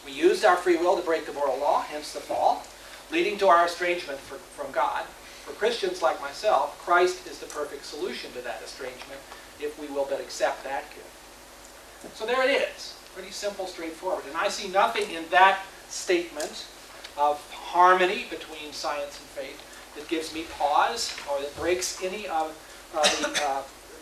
We used our free will to break the moral law, hence the fall, leading to our estrangement from God. For Christians like myself, Christ is the perfect solution to that estrangement, if we will but accept that gift. So there it is. Pretty simple, straightforward. And I see nothing in that statement of harmony between science and faith that gives me pause or that breaks any of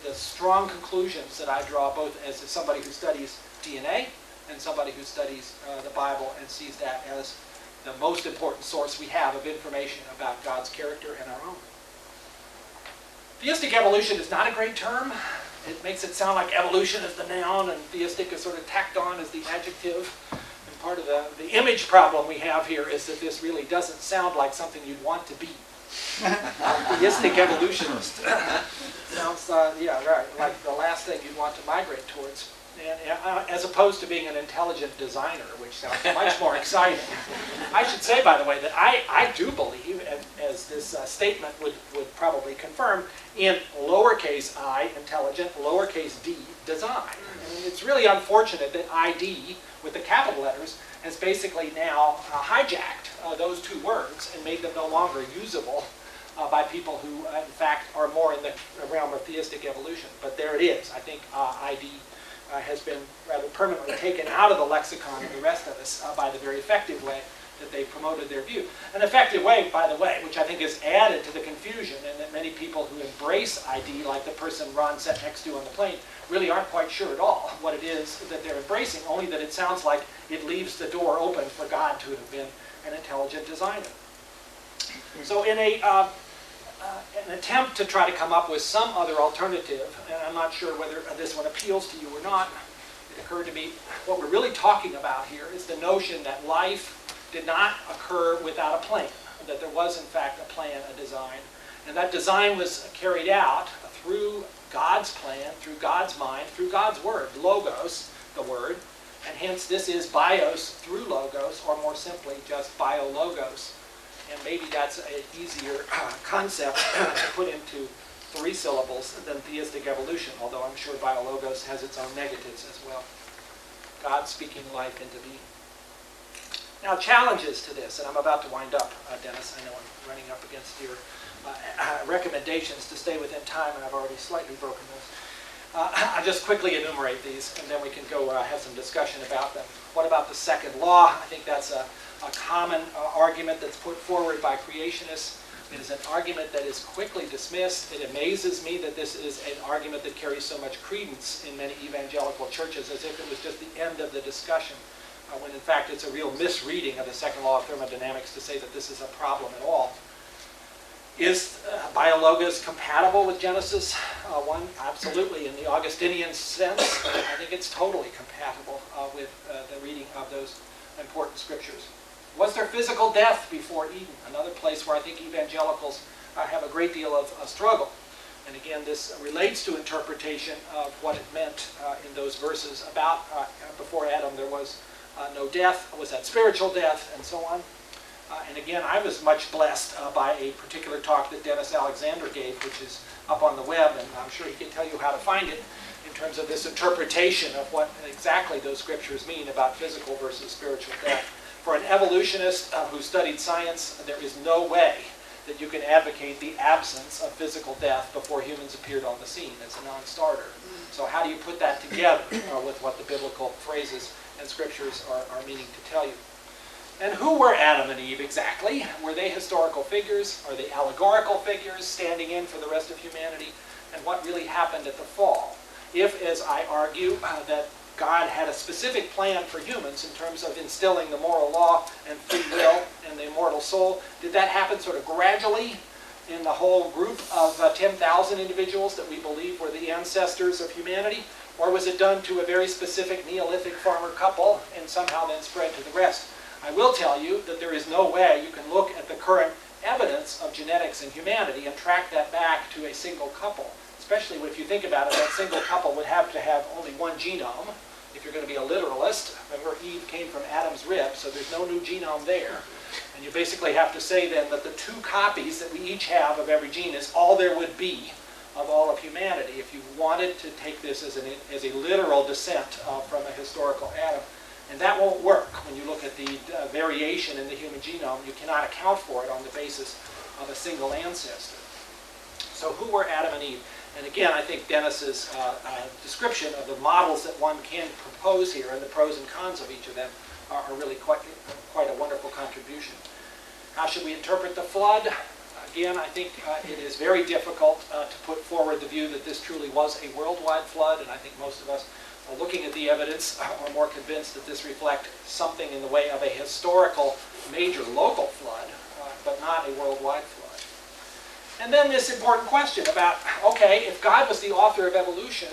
the strong conclusions that I draw both as somebody who studies DNA and somebody who studies the Bible and sees that as the most important source we have of information about God's character and our own. Theistic evolution is not a great term. It makes it sound like evolution is the noun and theistic is sort of tacked on as the adjective. And part of the image problem we have here is that this really doesn't sound like something you'd want to be. Theistic evolutionist. Sounds, yeah, right, like the last thing you'd want to migrate towards. And, as opposed to being an intelligent designer, which sounds much more exciting. I should say, by the way, that I do believe, as this statement would probably confirm, in lowercase I, intelligent, lowercase d, design. I mean, it's really unfortunate that ID, with the capital letters, has basically now hijacked those two words and made them no longer usable by people who, in fact, are more in the realm of theistic evolution. But there it is. I think ID has been rather permanently taken out of the lexicon of the rest of us by the very effective way that they promoted their view. An effective way, by the way, which I think is added to the confusion, and that many people who embrace ID, like the person Ron sat next to on the plane, really aren't quite sure at all what it is that they're embracing, only that it sounds like it leaves the door open for God to have been an intelligent designer. So in an attempt to try to come up with some other alternative, and I'm not sure whether this one appeals to you or not, it occurred to me what we're really talking about here is the notion that life did not occur without a plan, that there was in fact a plan, a design, and that design was carried out through God's plan, through God's mind, through God's word, logos, the word, and hence this is bios through logos, or more simply just biologos. And maybe that's an easier concept to put into 3 syllables than theistic evolution, although I'm sure biologos has its own negatives as well. God speaking life into being. Now, challenges to this, and I'm about to wind up, Dennis. I know I'm running up against your recommendations to stay within time, and I've already slightly broken those. I'll just quickly enumerate these, and then we can go have some discussion about them. What about the second law? I think that's a common argument that's put forward by creationists. It is an argument that is quickly dismissed. It amazes me that this is an argument that carries so much credence in many evangelical churches, as if it was just the end of the discussion, when in fact it's a real misreading of the second law of thermodynamics to say that this is a problem at all. Is biologos compatible with Genesis 1? Absolutely. In the Augustinian sense, I think it's totally compatible with the reading of those important scriptures. Was there physical death before Eden? Another place where I think evangelicals have a great deal of struggle. And again, this relates to interpretation of what it meant in those verses about before Adam there was no death. Was that spiritual death and so on? And again, I was much blessed by a particular talk that Dennis Alexander gave, which is up on the web, and I'm sure he can tell you how to find it, in terms of this interpretation of what exactly those scriptures mean about physical versus spiritual death. For an evolutionist who studied science, there is no way that you can advocate the absence of physical death before humans appeared on the scene. It's a non-starter. So how do you put that together with what the biblical phrases and scriptures are meaning to tell you? And who were Adam and Eve exactly? Were they historical figures? Are they allegorical figures standing in for the rest of humanity? And what really happened at the fall? If, as I argue, that God had a specific plan for humans in terms of instilling the moral law and free will and the immortal soul, did that happen sort of gradually in the whole group of 10,000 individuals that we believe were the ancestors of humanity? Or was it done to a very specific Neolithic farmer couple and somehow then spread to the rest? I will tell you that there is no way you can look at the current evidence of genetics in humanity and track that back to a single couple. Especially if you think about it, that single couple would have to have only one genome. If you're going to be a literalist, remember Eve came from Adam's rib, so there's no new genome there. And you basically have to say then that the 2 copies that we each have of every gene is all there would be of all of humanity if you wanted to take this as a literal descent from a historical Adam. And that won't work when you look at the variation in the human genome. You cannot account for it on the basis of a single ancestor. So who were Adam and Eve? And again, I think Dennis's description of the models that one can propose here and the pros and cons of each of them are really quite a wonderful contribution. How should we interpret the flood? Again, I think it is very difficult to put forward the view that this truly was a worldwide flood, and I think most of us, looking at the evidence, are more convinced that this reflects something in the way of a historical major local flood, but not a worldwide flood. And then this important question about, okay, if God was the author of evolution,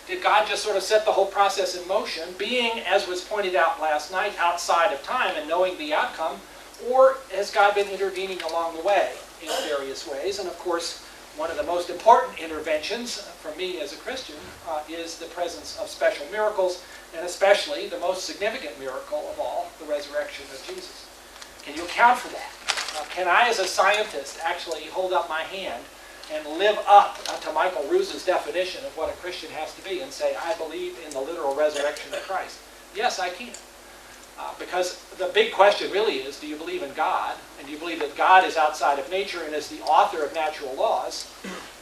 did God just sort of set the whole process in motion, being, as was pointed out last night, outside of time and knowing the outcome, or has God been intervening along the way? in various ways. And of course, one of the most important interventions for me as a Christian is the presence of special miracles, and especially the most significant miracle of all, the resurrection of Jesus. Can you account for that? Can I, as a scientist, actually hold up my hand and live up to Michael Ruse's definition of what a Christian has to be and say, I believe in the literal resurrection of Christ? Yes, I can. Because the big question really is, do you believe in God? And do you believe that God is outside of nature and is the author of natural laws?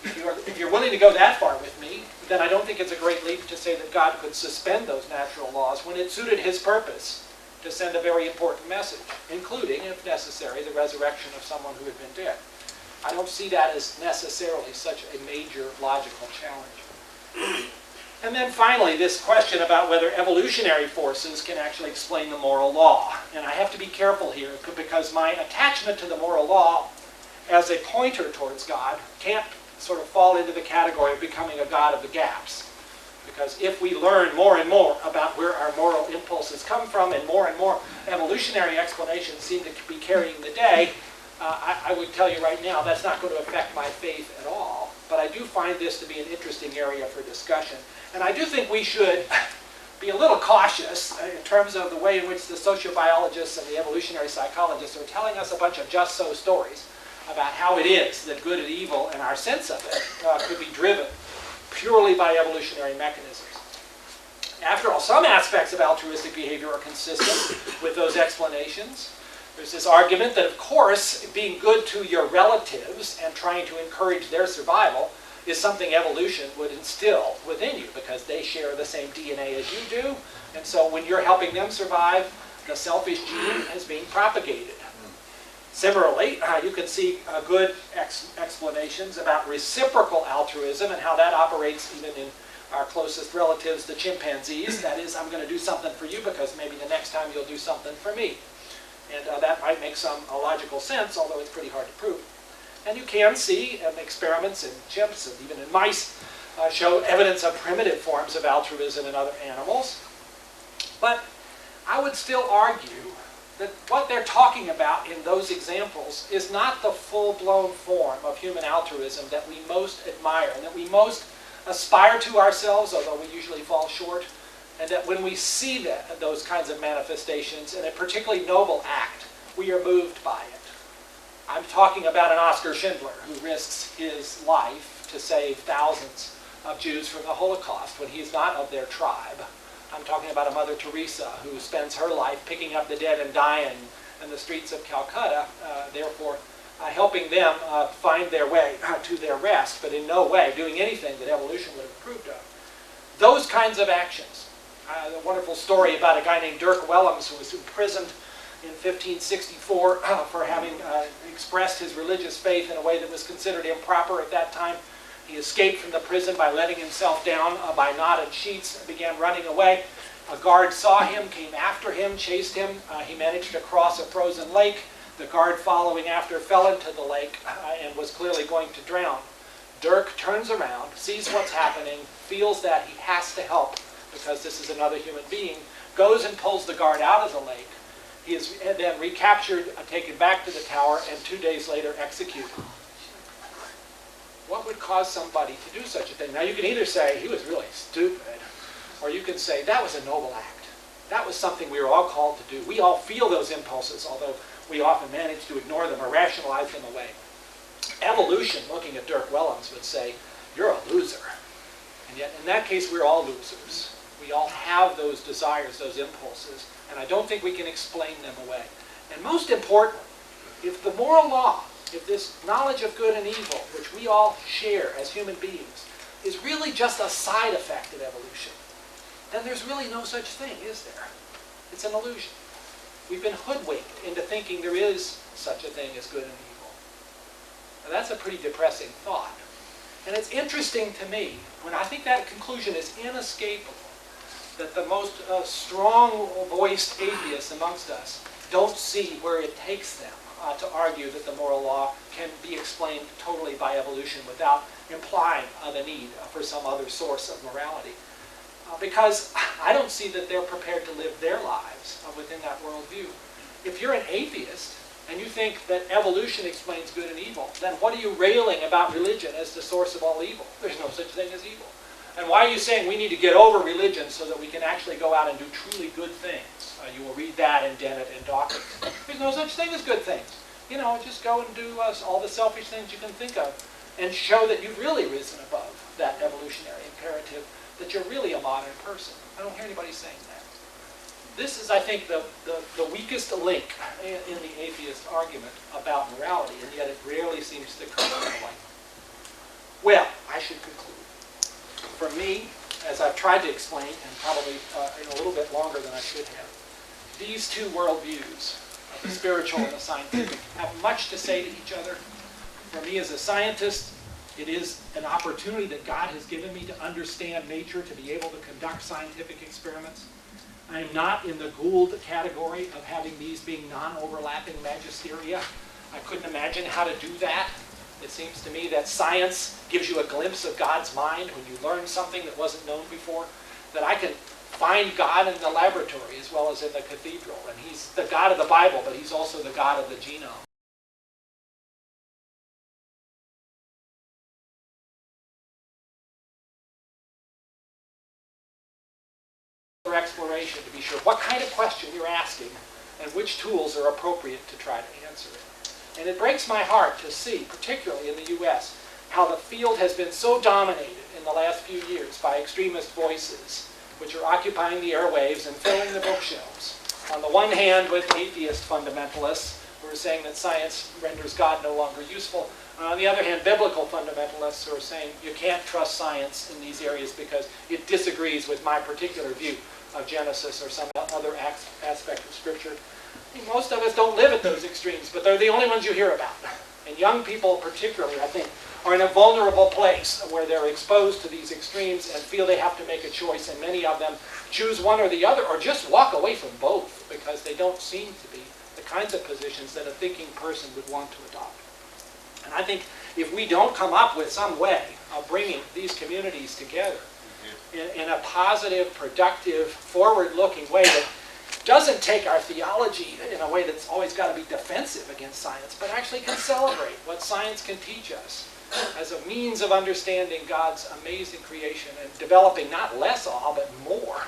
If you're willing to go that far with me, then I don't think it's a great leap to say that God could suspend those natural laws when it suited his purpose to send a very important message, including, if necessary, the resurrection of someone who had been dead. I don't see that as necessarily such a major logical challenge. And then finally, this question about whether evolutionary forces can actually explain the moral law. And I have to be careful here because my attachment to the moral law as a pointer towards God can't sort of fall into the category of becoming a God of the gaps. Because if we learn more and more about where our moral impulses come from and more evolutionary explanations seem to be carrying the day, I would tell you right now that's not going to affect my faith at all. But I do find this to be an interesting area for discussion. And I do think we should be a little cautious in terms of the way in which the sociobiologists and the evolutionary psychologists are telling us a bunch of just-so stories about how it is that good and evil and our sense of it could be driven purely by evolutionary mechanisms. After all, some aspects of altruistic behavior are consistent with those explanations. There's this argument that, of course, being good to your relatives and trying to encourage their survival is something evolution would instill within you because they share the same DNA as you do. And so when you're helping them survive, the selfish gene is being propagated. Similarly, you can see good explanations about reciprocal altruism and how that operates even in our closest relatives, the chimpanzees. That is, I'm going to do something for you because maybe the next time you'll do something for me. And that might make some logical sense, although it's pretty hard to prove. And you can see experiments in chimps and even in mice show evidence of primitive forms of altruism in other animals. But I would still argue that what they're talking about in those examples is not the full-blown form of human altruism that we most admire and that we most aspire to ourselves, although we usually fall short. And that when we see those kinds of manifestations in a particularly noble act, we are moved by it. I'm talking about an Oskar Schindler who risks his life to save thousands of Jews from the Holocaust when he's not of their tribe. I'm talking about a Mother Teresa who spends her life picking up the dead and dying in the streets of Calcutta, therefore helping them find their way to their rest, but in no way doing anything that evolution would have approved of. Those kinds of actions. A wonderful story about a guy named Dirk Willems who was imprisoned in 1564 for having expressed his religious faith in a way that was considered improper at that time. He escaped from the prison by letting himself down by knotted sheets and began running away. A guard saw him, came after him, chased him. He managed to cross a frozen lake. The guard following after fell into the lake and was clearly going to drown. Dirk turns around, sees what's happening, feels that he has to help because this is another human being, goes and pulls the guard out of the lake. He is then recaptured, taken back to the tower, and 2 days later executed. What would cause somebody to do such a thing? Now you can either say he was really stupid, or you can say that was a noble act. That was something we were all called to do. We all feel those impulses, although we often manage to ignore them or rationalize them away. Evolution, looking at Dirk Willems, would say, you're a loser. And yet, in that case, we're all losers. We all have those desires, those impulses, and I don't think we can explain them away. And most important, if the moral law, if this knowledge of good and evil, which we all share as human beings, is really just a side effect of evolution, then there's really no such thing, is there? It's an illusion. We've been hoodwinked into thinking there is such a thing as good and evil. Now, that's a pretty depressing thought. And it's interesting to me, when I think that conclusion is inescapable, that the most strong-voiced atheists amongst us don't see where it takes them to argue that the moral law can be explained totally by evolution without implying the need for some other source of morality. Because I don't see that they're prepared to live their lives within that worldview. If you're an atheist, and you think that evolution explains good and evil, then what are you railing about religion as the source of all evil? There's no such thing as evil. And why are you saying we need to get over religion so that we can actually go out and do truly good things? You will read that in Dennett and Dawkins. There's no such thing as good things. You know, just go and do all the selfish things you can think of and show that you've really risen above that evolutionary imperative, that you're really a modern person. I don't hear anybody saying that. This is, I think, the weakest link in the atheist argument about morality, and yet it rarely seems to come to light. Well, I should conclude. For me, as I've tried to explain, and probably in a little bit longer than I should have, these two worldviews, the spiritual and the scientific, have much to say to each other. For me as a scientist, it is an opportunity that God has given me to understand nature, to be able to conduct scientific experiments. I am not in the Gould category of having these being non-overlapping magisteria. I couldn't imagine how to do that. It seems to me that science gives you a glimpse of God's mind when you learn something that wasn't known before, that I can find God in the laboratory as well as in the cathedral. And he's the God of the Bible, but he's also the God of the genome. Exploration to be sure what kind of question you're asking and which tools are appropriate to try to answer it. And it breaks my heart to see, particularly in the U.S., how the field has been so dominated in the last few years by extremist voices which are occupying the airwaves and filling the bookshelves. On the one hand, with atheist fundamentalists who are saying that science renders God no longer useful. And on the other hand, biblical fundamentalists who are saying you can't trust science in these areas because it disagrees with my particular view of Genesis or some other aspect of Scripture. Most of us don't live at those extremes, but they're the only ones you hear about. And young people particularly, I think, are in a vulnerable place where they're exposed to these extremes and feel they have to make a choice, and many of them choose one or the other or just walk away from both because they don't seem to be the kinds of positions that a thinking person would want to adopt. And I think if we don't come up with some way of bringing these communities together in a positive, productive, forward-looking way that doesn't take our theology in a way that's always got to be defensive against science, but actually can celebrate what science can teach us as a means of understanding God's amazing creation and developing not less awe, but more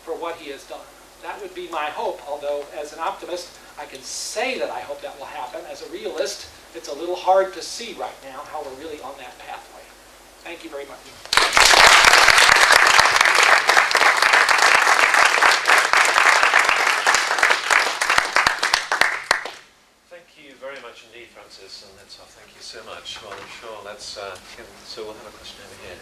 for what he has done. That would be my hope, although as an optimist, I can say that I hope that will happen. As a realist, it's a little hard to see right now how we're really on that pathway. Thank you very much. Thank you very much indeed, Francis, and that's thank you so much. Well, I'm sure let's so we'll have a question over here.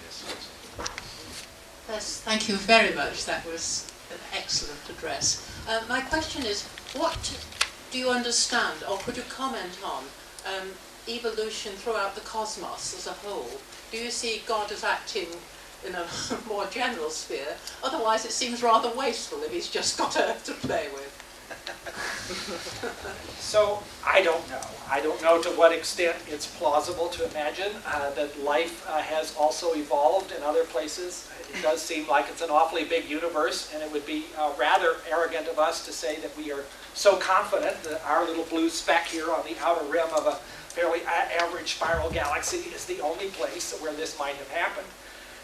Yes, thank you very much. That was an excellent address. My question is, what do you understand, or could you comment on, evolution throughout the cosmos as a whole? Do you see God as acting in a more general sphere? Otherwise, it seems rather wasteful if he's just got Earth to play with. So, I don't know. I don't know to what extent it's plausible to imagine that life has also evolved in other places. It does seem like it's an awfully big universe, and it would be rather arrogant of us to say that we are so confident that our little blue speck here on the outer rim of a fairly average spiral galaxy is the only place where this might have happened.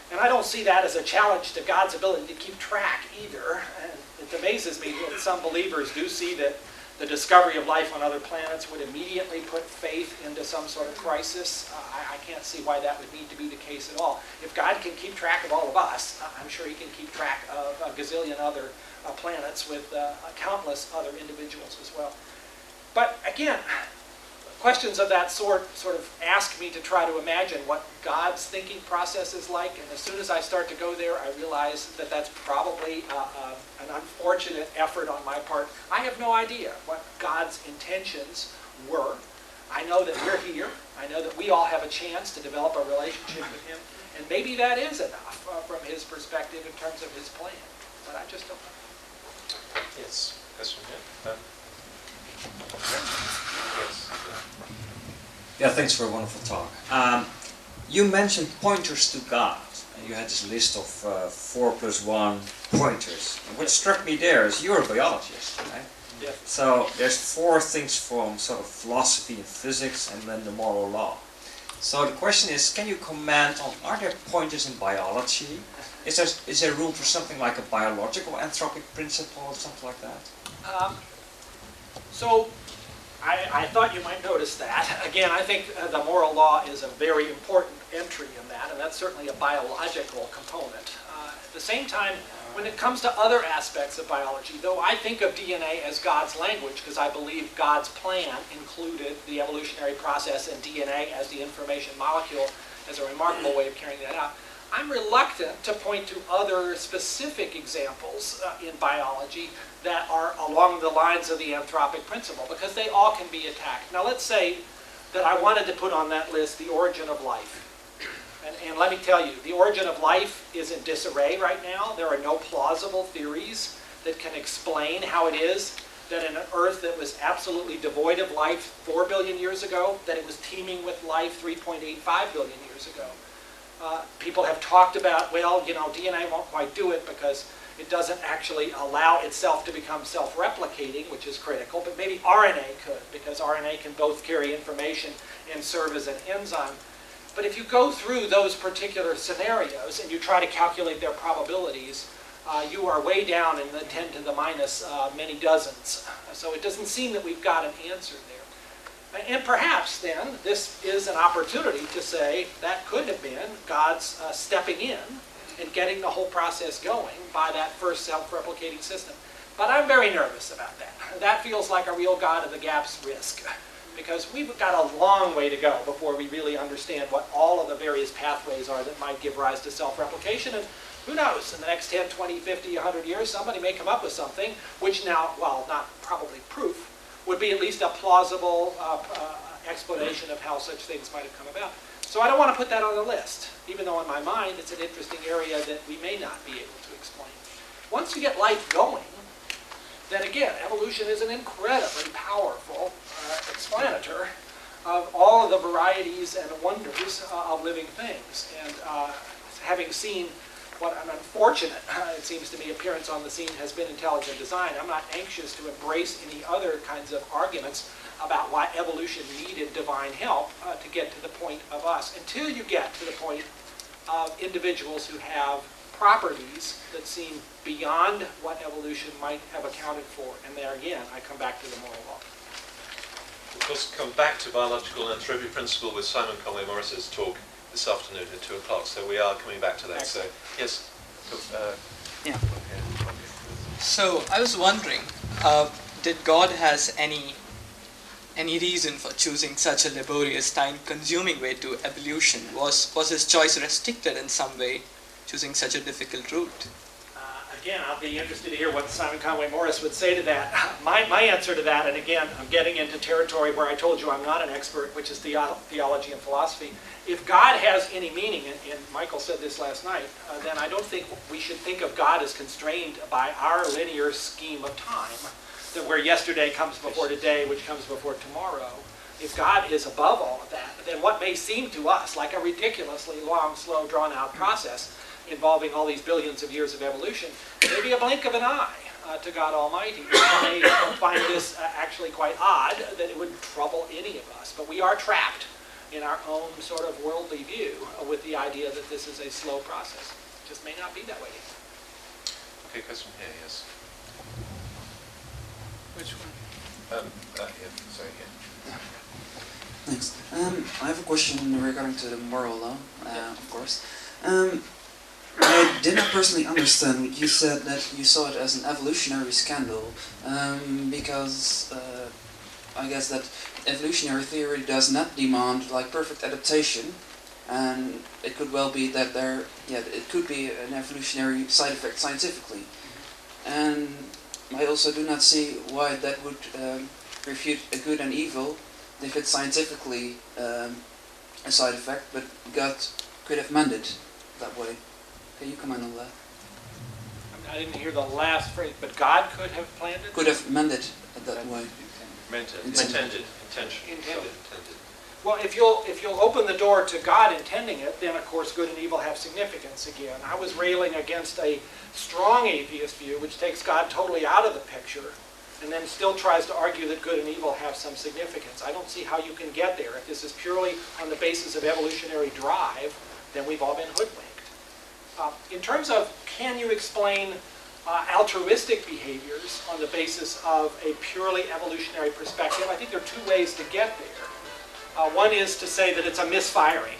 And I don't see that as a challenge to God's ability to keep track either. And it amazes me that some believers do see that the discovery of life on other planets would immediately put faith into some sort of crisis. I can't see why that would need to be the case at all. If God can keep track of all of us, I'm sure he can keep track of a gazillion other planets with countless other individuals as well. But again, questions of that sort of ask me to try to imagine what God's thinking process is like, and as soon as I start to go there, I realize that that's probably an unfortunate effort on my part. I have no idea what God's intentions were. I know that we're here. I know that we all have a chance to develop a relationship with him, and maybe that is enough from his perspective in terms of his plan, but I just don't know. Yes, question here. Yes. Yeah, thanks for a wonderful talk. You mentioned pointers to God. You had this list of 4+1 pointers. And what struck me there is you're a biologist, right? Yes. So there's four things from sort of philosophy and physics and then the moral law. So the question is, can you comment on, are there pointers in biology? Is there room for something like a biological anthropic principle or something like that? So I thought you might notice that. Again, I think the moral law is a very important entry in that, and that's certainly a biological component. At the same time, when it comes to other aspects of biology, though I think of DNA as God's language, because I believe God's plan included the evolutionary process and DNA as the information molecule as a remarkable way of carrying that out, I'm reluctant to point to other specific examples in biology that are along the lines of the anthropic principle, because they all can be attacked. Now let's say that I wanted to put on that list the origin of life. And let me tell you, the origin of life is in disarray right now. There are no plausible theories that can explain how it is that in an Earth that was absolutely devoid of life 4 billion years ago, that it was teeming with life 3.85 billion years ago. People have talked about, well, you know, DNA won't quite do it because it doesn't actually allow itself to become self-replicating, which is critical, but maybe RNA could, because RNA can both carry information and serve as an enzyme. But if you go through those particular scenarios and you try to calculate their probabilities, you are way down in the 10 to the minus many dozens. So it doesn't seem that we've got an answer there. And perhaps then this is an opportunity to say that could have been God's stepping in and getting the whole process going by that first self-replicating system. But I'm very nervous about that. That feels like a real God of the gaps risk, because we've got a long way to go before we really understand what all of the various pathways are that might give rise to self-replication. And who knows, in the next 10, 20, 50, 100 years, somebody may come up with something which now, well, not probably proof, would be at least a plausible explanation of how such things might have come about. So I don't want to put that on the list, even though in my mind it's an interesting area that we may not be able to explain. Once you get life going, then again, evolution is an incredibly powerful explanator of all of the varieties and wonders of living things. And having seen what an unfortunate, it seems to me, appearance on the scene has been intelligent design, I'm not anxious to embrace any other kinds of arguments about why evolution needed divine help to get to the point of us, until you get to the point of individuals who have properties that seem beyond what evolution might have accounted for. And there again, I come back to the moral law. Of course, come back to biological anthropy principle with Simon Conway Morris's talk this afternoon at 2 o'clock. So we are coming back to that. Excellent. So yes. Yeah. Okay. So I was wondering, did God has any reason for choosing such a laborious, time-consuming way to evolution? Was his choice restricted in some way, choosing such a difficult route? Again, I'll be interested to hear what Simon Conway Morris would say to that. My answer to that, and again, I'm getting into territory where I told you I'm not an expert, which is theology and philosophy. If God has any meaning, and Michael said this last night, then I don't think we should think of God as constrained by our linear scheme of time, that where yesterday comes before today, which comes before tomorrow. If God is above all of that, then what may seem to us like a ridiculously long, slow, drawn-out process involving all these billions of years of evolution, maybe a blink of an eye to God Almighty. We may find this actually quite odd that it would trouble any of us, but we are trapped in our own sort of worldly view with the idea that this is a slow process. It just may not be that way. Okay, question here, yes. Which one? Here, sorry, here. Thanks. I have a question regarding to the moral law, of course. I did not personally understand what you said, that you saw it as an evolutionary scandal, because I guess that evolutionary theory does not demand like perfect adaptation, and it could well be that it could be an evolutionary side effect scientifically, and I also do not see why that would refute a good and evil if it's scientifically a side effect, but God could have meant it that way. Can you comment on that? I didn't hear the last phrase, but God could have planned it? Could have meant it that way. Intended. Well, if you'll open the door to God intending it, then of course good and evil have significance again. I was railing against a strong atheist view, which takes God totally out of the picture, and then still tries to argue that good and evil have some significance. I don't see how you can get there. If this is purely on the basis of evolutionary drive, then we've all been hoodwinked. In terms of can you explain altruistic behaviors on the basis of a purely evolutionary perspective, I think there are two ways to get there. One is to say that it's a misfiring,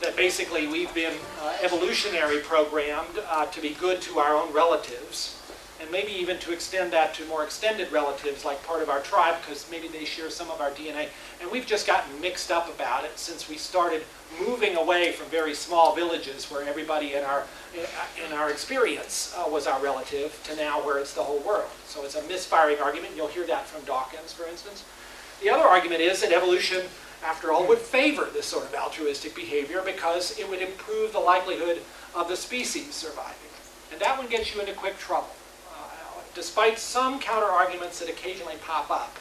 that basically we've been evolutionary programmed to be good to our own relatives, and maybe even to extend that to more extended relatives like part of our tribe, because maybe they share some of our DNA. And we've just gotten mixed up about it since we started moving away from very small villages where everybody in our experience was our relative, to now where it's the whole world. So it's a misfiring argument. You'll hear that from Dawkins, for instance. The other argument is that evolution, after all, would favor this sort of altruistic behavior because it would improve the likelihood of the species surviving. And that one gets you into quick trouble. Despite some counter-arguments that occasionally pop up,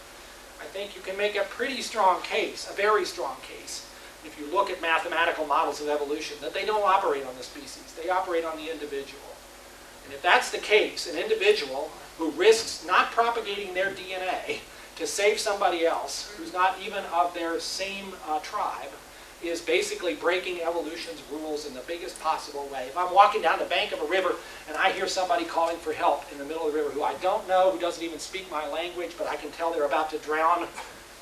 I think you can make a pretty strong case, a very strong case, if you look at mathematical models of evolution, that they don't operate on the species, they operate on the individual. And if that's the case, an individual who risks not propagating their DNA to save somebody else, who's not even of their same tribe, is basically breaking evolution's rules in the biggest possible way. If I'm walking down the bank of a river and I hear somebody calling for help in the middle of the river who I don't know, who doesn't even speak my language, but I can tell they're about to drown,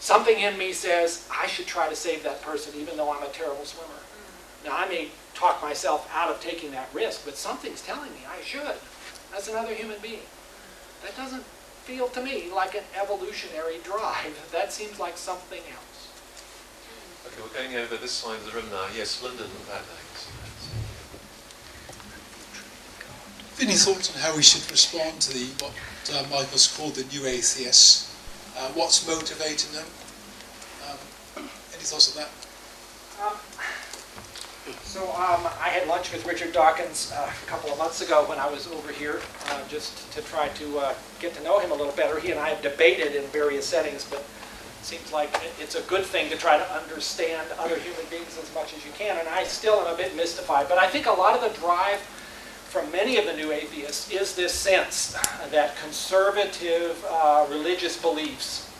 something in me says, I should try to save that person even though I'm a terrible swimmer. Now, I may talk myself out of taking that risk, but something's telling me I should. That's another human being. That doesn't feel to me like an evolutionary drive. That seems like something else. Okay, we're going over this side of the room now. Yes, Lyndon, that next. Any thoughts on how we should respond to what Michael's called the new atheists? What's motivating them? Any thoughts on that? I had lunch with Richard Dawkins a couple of months ago when I was over here, just to try to get to know him a little better. He and I have debated in various settings, but seems like it's a good thing to try to understand other human beings as much as you can, and I still am a bit mystified. But I think a lot of the drive from many of the new atheists is this sense that conservative religious beliefs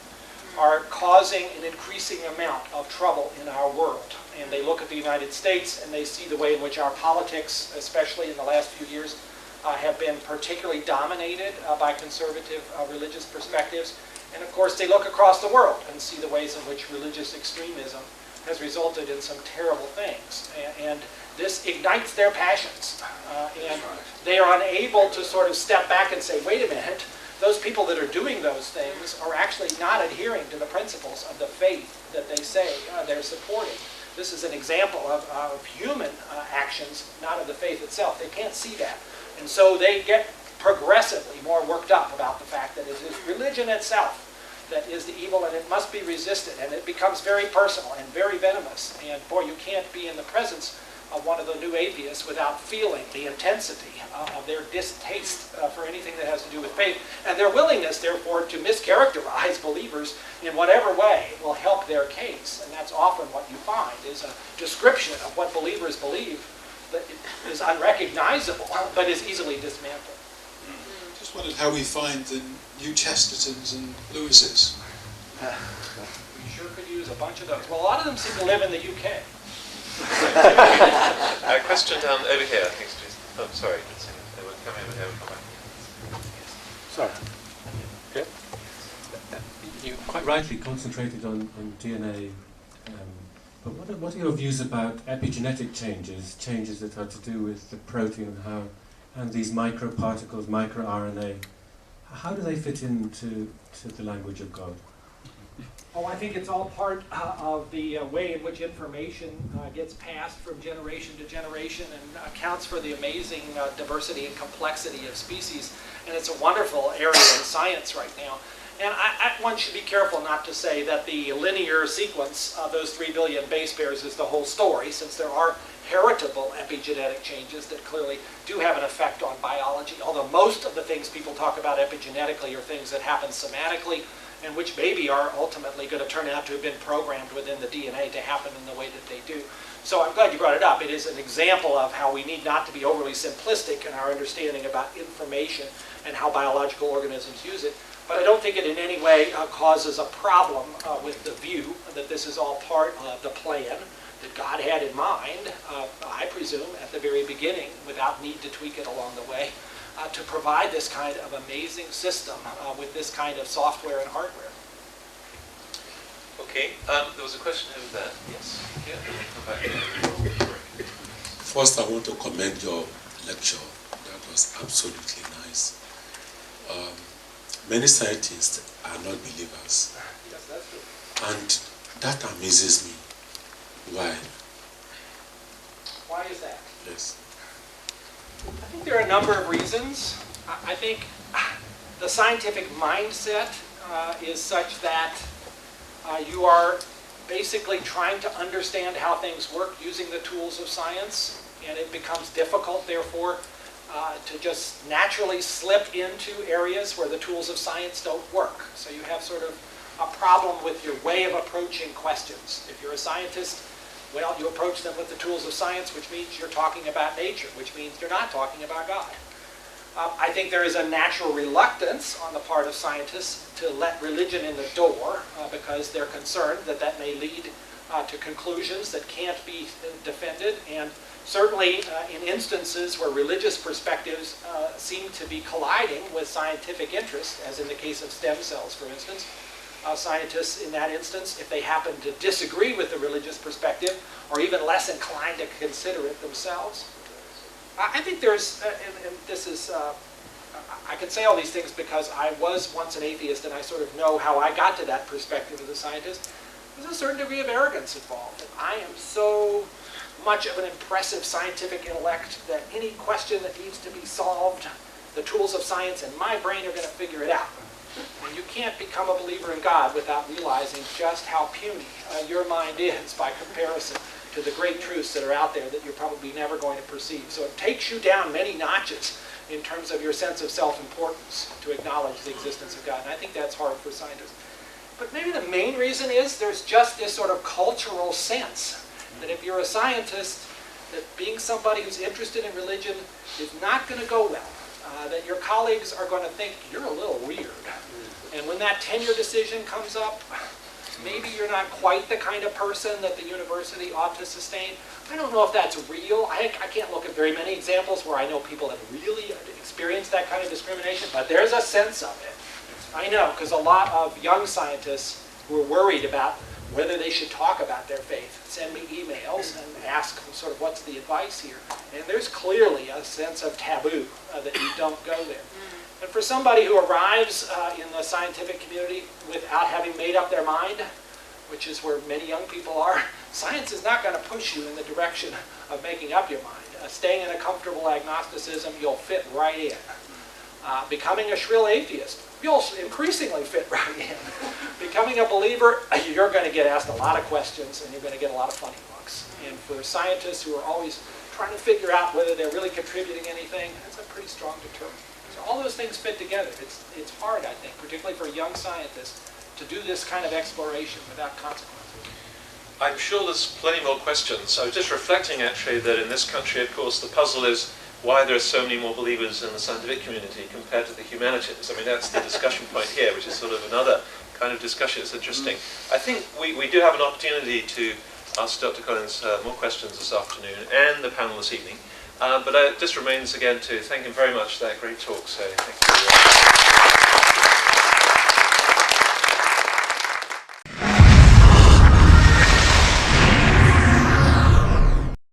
are causing an increasing amount of trouble in our world. And they look at the United States and they see the way in which our politics, especially in the last few years, have been particularly dominated by conservative religious perspectives. And of course, they look across the world and see the ways in which religious extremism has resulted in some terrible things. And this ignites their passions. And they are unable to sort of step back and say, wait a minute, those people that are doing those things are actually not adhering to the principles of the faith that they say they're supporting. This is an example of human actions, not of the faith itself. They can't see that. And so they get progressively more worked up about the fact that it is religion itself that is the evil, and it must be resisted. And it becomes very personal and very venomous. And boy, you can't be in the presence of one of the new atheists without feeling the intensity of their distaste for anything that has to do with faith, and their willingness, therefore, to mischaracterize believers in whatever way will help their case. And that's often what you find, is a description of what believers believe that is unrecognizable, but is easily dismantled. Just wondered how we find the New Chestertons and Lewises. We sure could use a bunch of those. Well, a lot of them seem to live in the UK. Question down over here, I think. Oh, sorry. We'll come over here and come back. Sorry. Okay. You quite rightly concentrated on DNA, but what are your views about epigenetic changes that are to do with the protein and these microparticles, microRNA? How do they fit into the language of God? Oh, I think it's all part of the way in which information gets passed from generation to generation and accounts for the amazing diversity and complexity of species. And it's a wonderful area in science right now. And one should be careful not to say that the linear sequence of those 3 billion base pairs is the whole story, since there are heritable epigenetic changes that clearly do have an effect on biology, although most of the things people talk about epigenetically are things that happen somatically, and which maybe are ultimately going to turn out to have been programmed within the DNA to happen in the way that they do. So I'm glad you brought it up. It is an example of how we need not to be overly simplistic in our understanding about information and how biological organisms use it. But I don't think it in any way causes a problem with the view that this is all part of the plan that God had in mind, I presume, at the very beginning, without need to tweak it along the way, to provide this kind of amazing system with this kind of software and hardware. Okay, there was a question over there. Yes, here. Come back. First, I want to commend your lecture. That was absolutely nice. Many scientists are not believers. Yes, that's true. And that amazes me. Why? Why is that? Yes. I think there are a number of reasons. I think the scientific mindset is such that you are basically trying to understand how things work using the tools of science, and it becomes difficult, therefore, to just naturally slip into areas where the tools of science don't work. So you have sort of a problem with your way of approaching questions. If you're a scientist, well, you approach them with the tools of science, which means you're talking about nature, which means you're not talking about God. I think there is a natural reluctance on the part of scientists to let religion in the door because they're concerned that that may lead to conclusions that can't be defended. And certainly in instances where religious perspectives seem to be colliding with scientific interest, as in the case of stem cells, for instance, scientists in that instance, if they happen to disagree with the religious perspective, are even less inclined to consider it themselves. I think there's, and this is, I can say all these things because I was once an atheist and I sort of know how I got to that perspective as a scientist. There's a certain degree of arrogance involved. And I am so much of an impressive scientific intellect that any question that needs to be solved, the tools of science and my brain are going to figure it out. And you can't become a believer in God without realizing just how puny your mind is by comparison to the great truths that are out there that you're probably never going to perceive. So it takes you down many notches in terms of your sense of self-importance to acknowledge the existence of God. And I think that's hard for scientists. But maybe the main reason is there's just this sort of cultural sense that if you're a scientist, that being somebody who's interested in religion is not going to go well. That your colleagues are going to think you're a little weird. And when that tenure decision comes up, maybe you're not quite the kind of person that the university ought to sustain. I don't know if that's real. I can't look at very many examples where I know people have really experienced that kind of discrimination, but there's a sense of it. I know, because a lot of young scientists who are worried about whether they should talk about their faith send me emails and ask sort of what's the advice here. And there's clearly a sense of taboo that you don't go there. And for somebody who arrives in the scientific community without having made up their mind, which is where many young people are, science is not going to push you in the direction of making up your mind. Staying in a comfortable agnosticism, you'll fit right in. Becoming a shrill atheist, you'll increasingly fit right in. Becoming a believer, you're going to get asked a lot of questions and you're going to get a lot of funny looks. And for scientists who are always trying to figure out whether they're really contributing anything, that's a pretty strong deterrent. So all those things fit together. It's hard, I think, particularly for a young scientist, to do this kind of exploration without consequences. I'm sure there's plenty more questions. I was just reflecting, actually, that in this country, of course, the puzzle is why there are so many more believers in the scientific community compared to the humanities. I mean, that's the discussion point here, which is sort of another kind of discussion. It's interesting. I think we do have an opportunity to ask Dr. Collins more questions this afternoon and the panel this evening. But it just remains again to thank him very much for that great talk. So thank you.